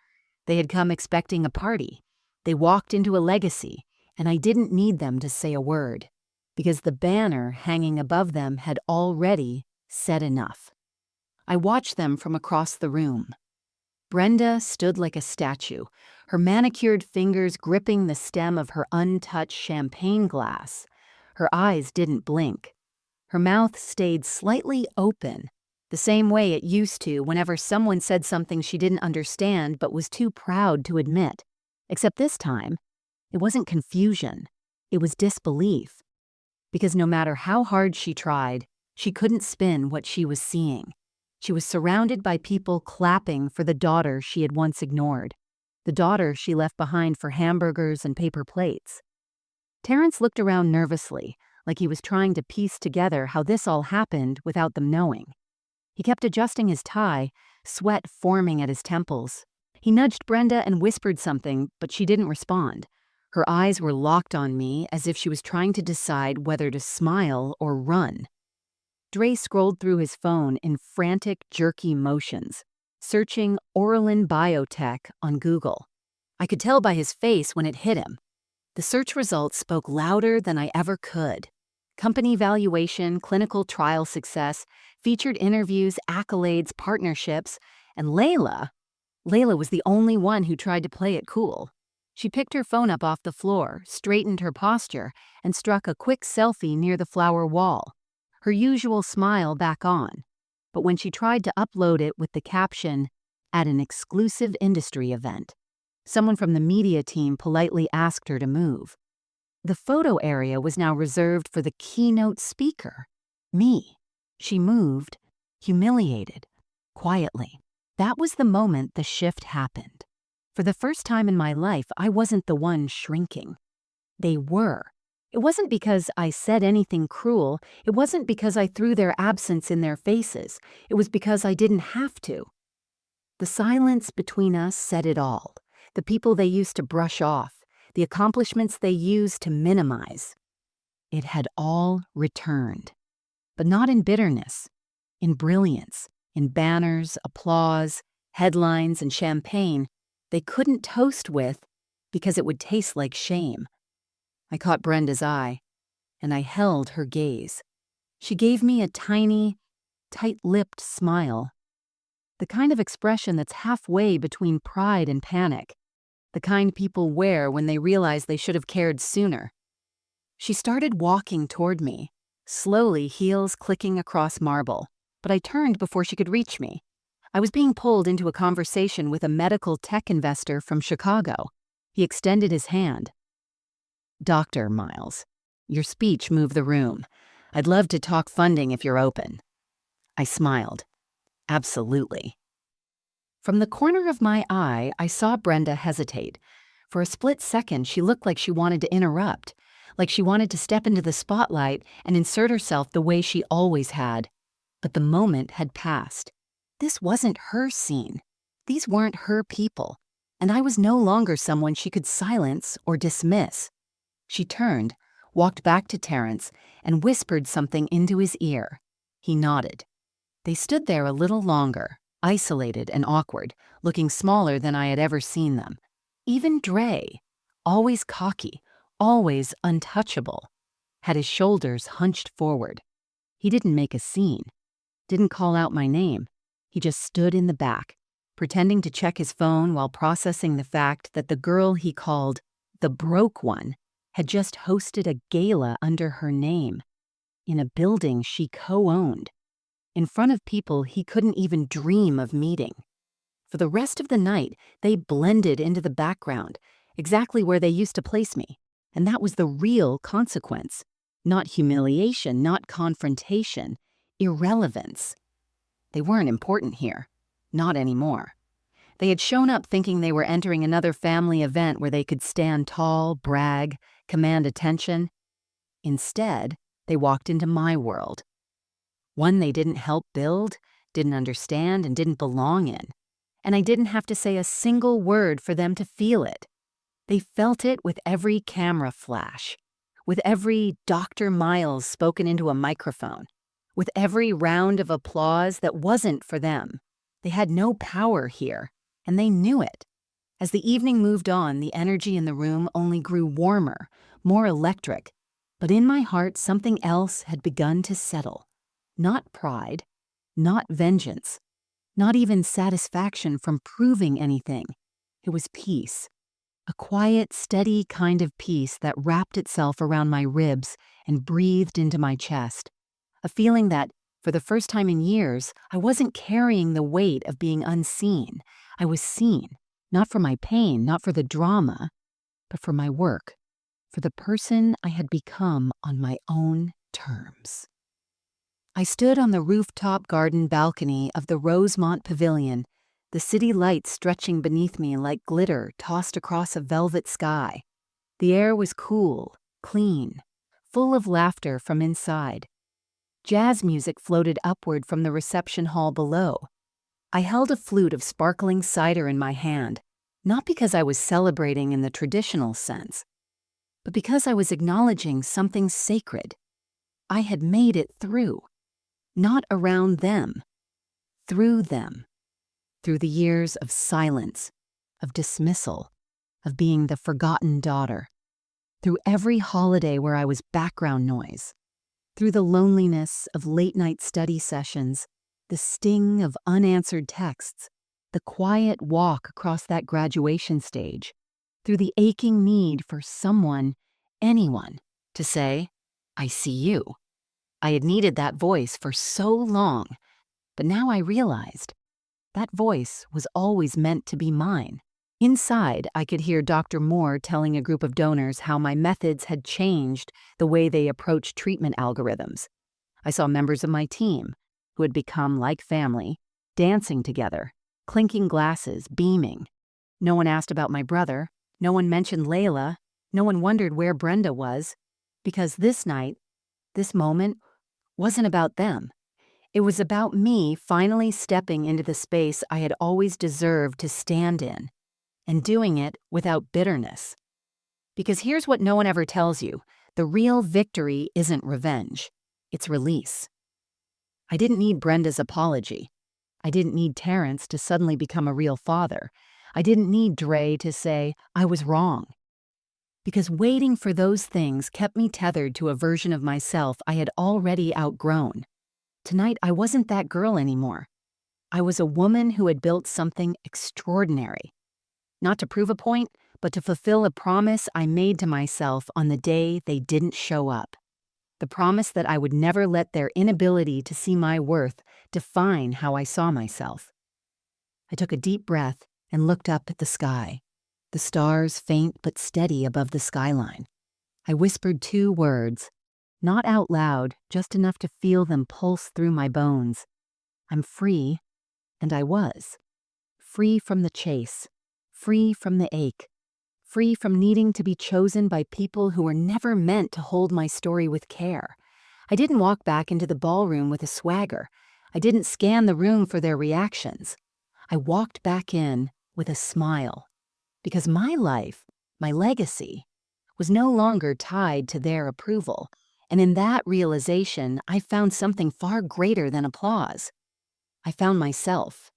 They had come expecting a party. They walked into a legacy, and I didn't need them to say a word, because the banner hanging above them had already said enough. I watched them from across the room. Brenda stood like a statue, her manicured fingers gripping the stem of her untouched champagne glass. Her eyes didn't blink. Her mouth stayed slightly open, the same way it used to whenever someone said something she didn't understand but was too proud to admit. Except this time, it wasn't confusion, it was disbelief. Because no matter how hard she tried, she couldn't spin what she was seeing. She was surrounded by people clapping for the daughter she had once ignored, the daughter she left behind for hamburgers and paper plates. Terrence looked around nervously, like he was trying to piece together how this all happened without them knowing. He kept adjusting his tie, sweat forming at his temples. He nudged Brenda and whispered something, but she didn't respond. Her eyes were locked on me as if she was trying to decide whether to smile or run. Dre scrolled through his phone in frantic, jerky motions, searching Oralin Biotech on Google. I could tell by his face when it hit him. The search results spoke louder than I ever could. Company valuation, clinical trial success, featured interviews, accolades, partnerships, and Layla was the only one who tried to play it cool. She picked her phone up off the floor, straightened her posture, and struck a quick selfie near the flower wall, her usual smile back on. But when she tried to upload it with the caption, "At an exclusive industry event," someone from the media team politely asked her to move. The photo area was now reserved for the keynote speaker, me. She moved, humiliated, quietly. That was the moment the shift happened. For the first time in my life, I wasn't the one shrinking. They were. It wasn't because I said anything cruel. It wasn't because I threw their absence in their faces. It was because I didn't have to. The silence between us said it all. The people they used to brush off, the accomplishments they used to minimize. It had all returned. But not in bitterness, in brilliance, in banners, applause, headlines, and champagne they couldn't toast with because it would taste like shame. I caught Brenda's eye, and I held her gaze. She gave me a tiny, tight-lipped smile, the kind of expression that's halfway between pride and panic, the kind people wear when they realize they should have cared sooner. She started walking toward me, slowly, heels clicking across marble, but I turned before she could reach me. I was being pulled into a conversation with a medical tech investor from Chicago. He extended his hand. "Dr. Miles, your speech moved the room. I'd love to talk funding if you're open." I smiled. "Absolutely." From the corner of my eye, I saw Brenda hesitate. For a split second, she looked like she wanted to interrupt, like she wanted to step into the spotlight and insert herself the way she always had. But the moment had passed. This wasn't her scene. These weren't her people, and I was no longer someone she could silence or dismiss. She turned, walked back to Terrence, and whispered something into his ear. He nodded. They stood there a little longer, isolated and awkward, looking smaller than I had ever seen them. Even Dre, always cocky, always untouchable, had his shoulders hunched forward. He didn't make a scene, didn't call out my name. He just stood in the back, pretending to check his phone while processing the fact that the girl he called the broke one had just hosted a gala under her name, in a building she co-owned, in front of people he couldn't even dream of meeting. For the rest of the night, they blended into the background, exactly where they used to place me, and that was the real consequence. Not humiliation, not confrontation, irrelevance. They weren't important here. Not anymore. They had shown up thinking they were entering another family event where they could stand tall, brag, command attention. Instead, they walked into my world. One they didn't help build, didn't understand, and didn't belong in. And I didn't have to say a single word for them to feel it. They felt it with every camera flash, with every Dr. Miles spoken into a microphone, with every round of applause that wasn't for them. They had no power here, and they knew it. As the evening moved on, the energy in the room only grew warmer, more electric. But in my heart, something else had begun to settle. Not pride, not vengeance, not even satisfaction from proving anything. It was peace. A quiet, steady kind of peace that wrapped itself around my ribs and breathed into my chest. a feeling that, for the first time in years, I wasn't carrying the weight of being unseen. I was seen, not for my pain, not for the drama, but for my work, for the person I had become on my own terms. I stood on the rooftop garden balcony of the Rosemont Pavilion, the city lights stretching beneath me like glitter tossed across a velvet sky. The air was cool, clean, full of laughter from inside. Jazz music floated upward from the reception hall below. I held a flute of sparkling cider in my hand, not because I was celebrating in the traditional sense, but because I was acknowledging something sacred. I had made it through, not around them, through them, through the years of silence, of dismissal, of being the forgotten daughter, through every holiday where I was background noise, through the loneliness of late-night study sessions, the sting of unanswered texts, the quiet walk across that graduation stage, through the aching need for someone, anyone, to say, "I see you." I had needed that voice for so long, but now I realized that voice was always meant to be mine. Inside, I could hear Dr. Moore telling a group of donors how my methods had changed the way they approached treatment algorithms. I saw members of my team, who had become like family, dancing together, clinking glasses, beaming. No one asked about my brother. No one mentioned Layla. No one wondered where Brenda was. Because this night, this moment, wasn't about them. It was about me finally stepping into the space I had always deserved to stand in, and doing it without bitterness. Because here's what no one ever tells you: the real victory isn't revenge, it's release. I didn't need Brenda's apology. I didn't need Terrence to suddenly become a real father. I didn't need Dre to say I was wrong. Because waiting for those things kept me tethered to a version of myself I had already outgrown. Tonight, I wasn't that girl anymore. I was a woman who had built something extraordinary. Not to prove a point, but to fulfill a promise I made to myself on the day they didn't show up. The promise that I would never let their inability to see my worth define how I saw myself. I took a deep breath and looked up at the sky, the stars faint but steady above the skyline. I whispered 2 words, not out loud, just enough to feel them pulse through my bones. I'm free, and I was. Free from the chase, free from the ache, free from needing to be chosen by people who were never meant to hold my story with care. I didn't walk back into the ballroom with a swagger. I didn't scan the room for their reactions. I walked back in with a smile, because my life, my legacy, was no longer tied to their approval. And in that realization, I found something far greater than applause. I found myself.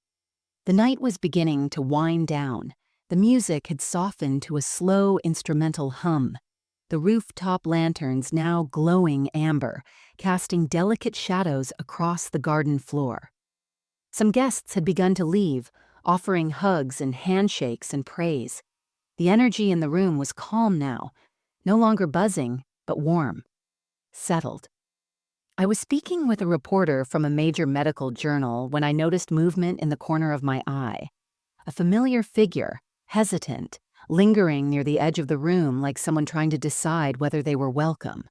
The night was beginning to wind down. The music had softened to a slow instrumental hum. The rooftop lanterns now glowing amber, casting delicate shadows across the garden floor. Some guests had begun to leave, offering hugs and handshakes and praise. The energy in the room was calm now, no longer buzzing, but warm. Settled. I was speaking with a reporter from a major medical journal when I noticed movement in the corner of my eye. A familiar figure, hesitant, lingering near the edge of the room like someone trying to decide whether they were welcome.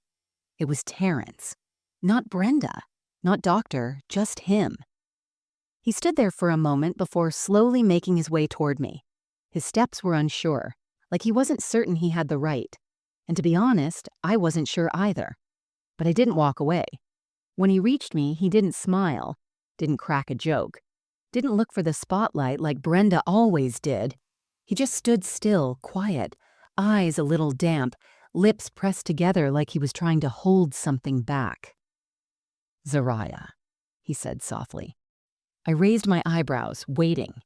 It was Terrence. Not Brenda, not Doctor, just him. He stood there for a moment before slowly making his way toward me. His steps were unsure, like he wasn't certain he had the right. And to be honest, I wasn't sure either. But I didn't walk away. When he reached me, he didn't smile, didn't crack a joke, didn't look for the spotlight like Brenda always did. He just stood still, quiet, eyes a little damp, lips pressed together like he was trying to hold something back. "Zariah," he said softly. I raised my eyebrows, waiting.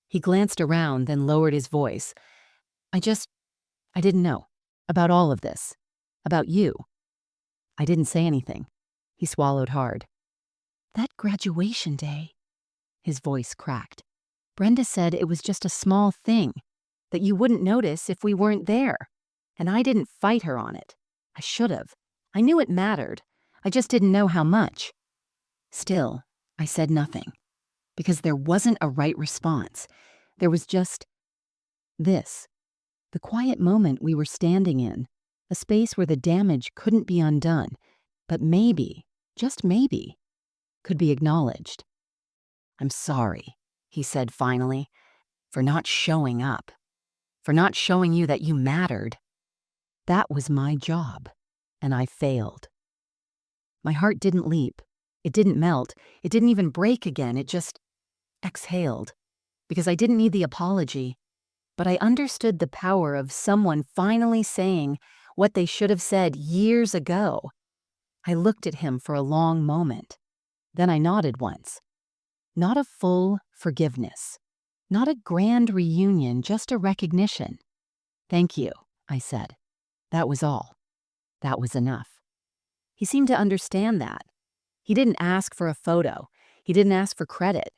He glanced around, then lowered his voice. I didn't know. About all of this. About you." I didn't say anything. He swallowed hard. "That graduation day," his voice cracked. "Brenda said it was just a small thing, that you wouldn't notice if we weren't there. And I didn't fight her on it. I should have. I knew it mattered. I just didn't know how much. Still, I said nothing, because there wasn't a right response. There was just this, the quiet moment we were standing in, a space where the damage couldn't be undone, but maybe, just maybe, could be acknowledged. "I'm sorry," he said finally, "for not showing up, for not showing you that you mattered. That was my job, and I failed." My heart didn't leap. It didn't melt. It didn't even break again. It just exhaled, because I didn't need the apology. But I understood the power of someone finally saying what they should have said years ago. I looked at him for a long moment. Then I nodded once. Not a full forgiveness. Not a grand reunion, just a recognition. "Thank you," I said. That was all. That was enough. He seemed to understand that. He didn't ask for a photo. He didn't ask for credit.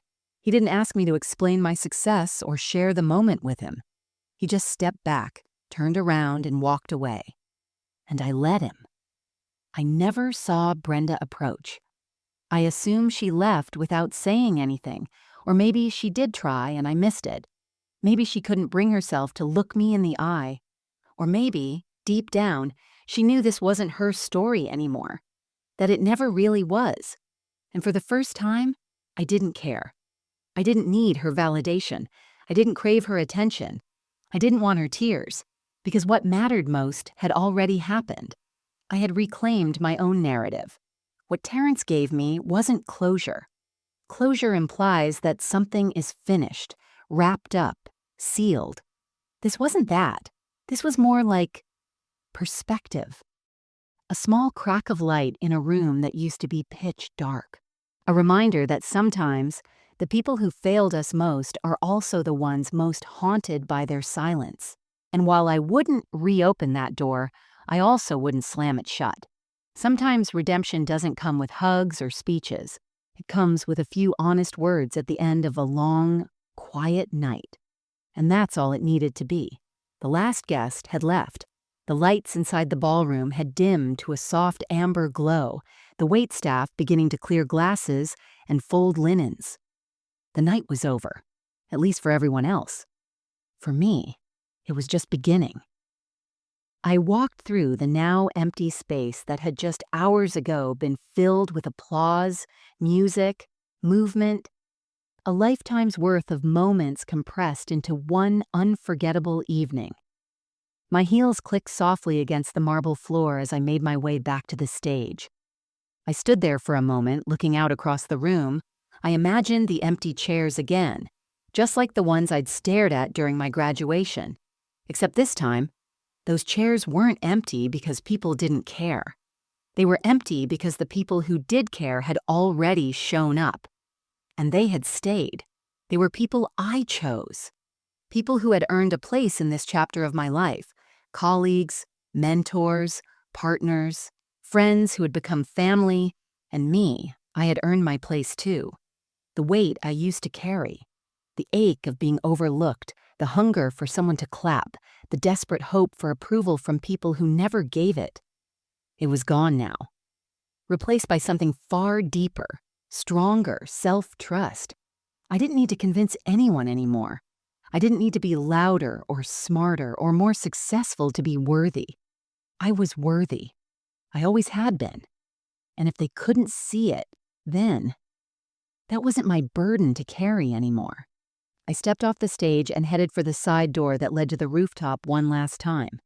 He didn't ask me to explain my success or share the moment with him. He just stepped back, turned around, and walked away. And I let him. I never saw Brenda approach. I assume she left without saying anything, or maybe she did try and I missed it. Maybe she couldn't bring herself to look me in the eye. Or maybe, deep down, she knew this wasn't her story anymore, that it never really was. And for the first time, I didn't care. I didn't need her validation. I didn't crave her attention. I didn't want her tears, because what mattered most had already happened. I had reclaimed my own narrative. What Terrence gave me wasn't closure. Closure implies that something is finished, wrapped up, sealed. This wasn't that. This was more like perspective. A small crack of light in a room that used to be pitch dark. A reminder that sometimes the people who failed us most are also the ones most haunted by their silence. And while I wouldn't reopen that door, I also wouldn't slam it shut. Sometimes redemption doesn't come with hugs or speeches. It comes with a few honest words at the end of a long, quiet night. And that's all it needed to be. The last guest had left. The lights inside the ballroom had dimmed to a soft amber glow, the waitstaff beginning to clear glasses and fold linens. The night was over, at least for everyone else. For me, it was just beginning. I walked through the now empty space that had just hours ago been filled with applause, music, movement, a lifetime's worth of moments compressed into one unforgettable evening. My heels clicked softly against the marble floor as I made my way back to the stage. I stood there for a moment, looking out across the room. I imagined the empty chairs again, just like the ones I'd stared at during my graduation. Except this time, those chairs weren't empty because people didn't care. They were empty because the people who did care had already shown up. And they had stayed. They were people I chose. People who had earned a place in this chapter of my life. Colleagues, mentors, partners, friends who had become family, and me, I had earned my place too. The weight I used to carry, the ache of being overlooked, the hunger for someone to clap, the desperate hope for approval from people who never gave it. It was gone now, replaced by something far deeper, stronger self-trust. I didn't need to convince anyone anymore. I didn't need to be louder or smarter or more successful to be worthy. I was worthy. I always had been. And if they couldn't see it, then that wasn't my burden to carry anymore. I stepped off the stage and headed for the side door that led to the rooftop one last time.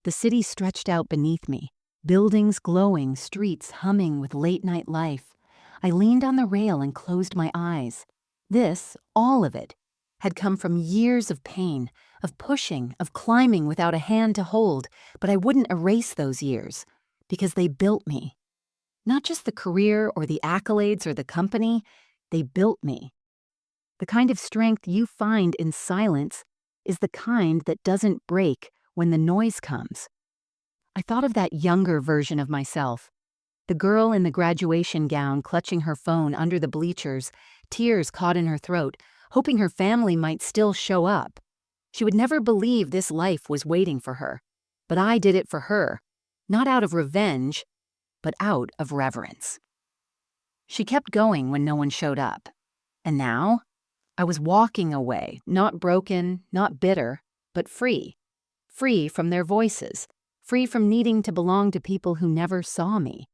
The city stretched out beneath me, buildings glowing, streets humming with late-night life. I leaned on the rail and closed my eyes. This, all of it, had come from years of pain, of pushing, of climbing without a hand to hold, but I wouldn't erase those years, because they built me. Not just the career or the accolades or the company, they built me. The kind of strength you find in silence is the kind that doesn't break when the noise comes. I thought of that younger version of myself, the girl in the graduation gown clutching her phone under the bleachers, tears caught in her throat, hoping her family might still show up. She would never believe this life was waiting for her, but I did it for her, not out of revenge, but out of reverence. She kept going when no one showed up. And now, I was walking away, not broken, not bitter, but free. Free from their voices, free from needing to belong to people who never saw me,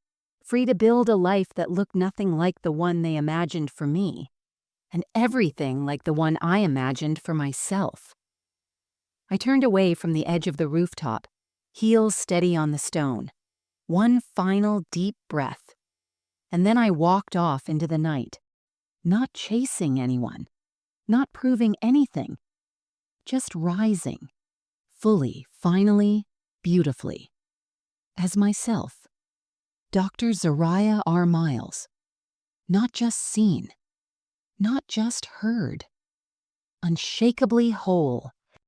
free to build a life that looked nothing like the one they imagined for me, and everything like the one I imagined for myself. I turned away from the edge of the rooftop, heels steady on the stone. One final deep breath. And then I walked off into the night, not chasing anyone, not proving anything, just rising, fully, finally, beautifully, as myself. Dr. Zariah R. Miles. Not just seen, not just heard. Unshakably whole.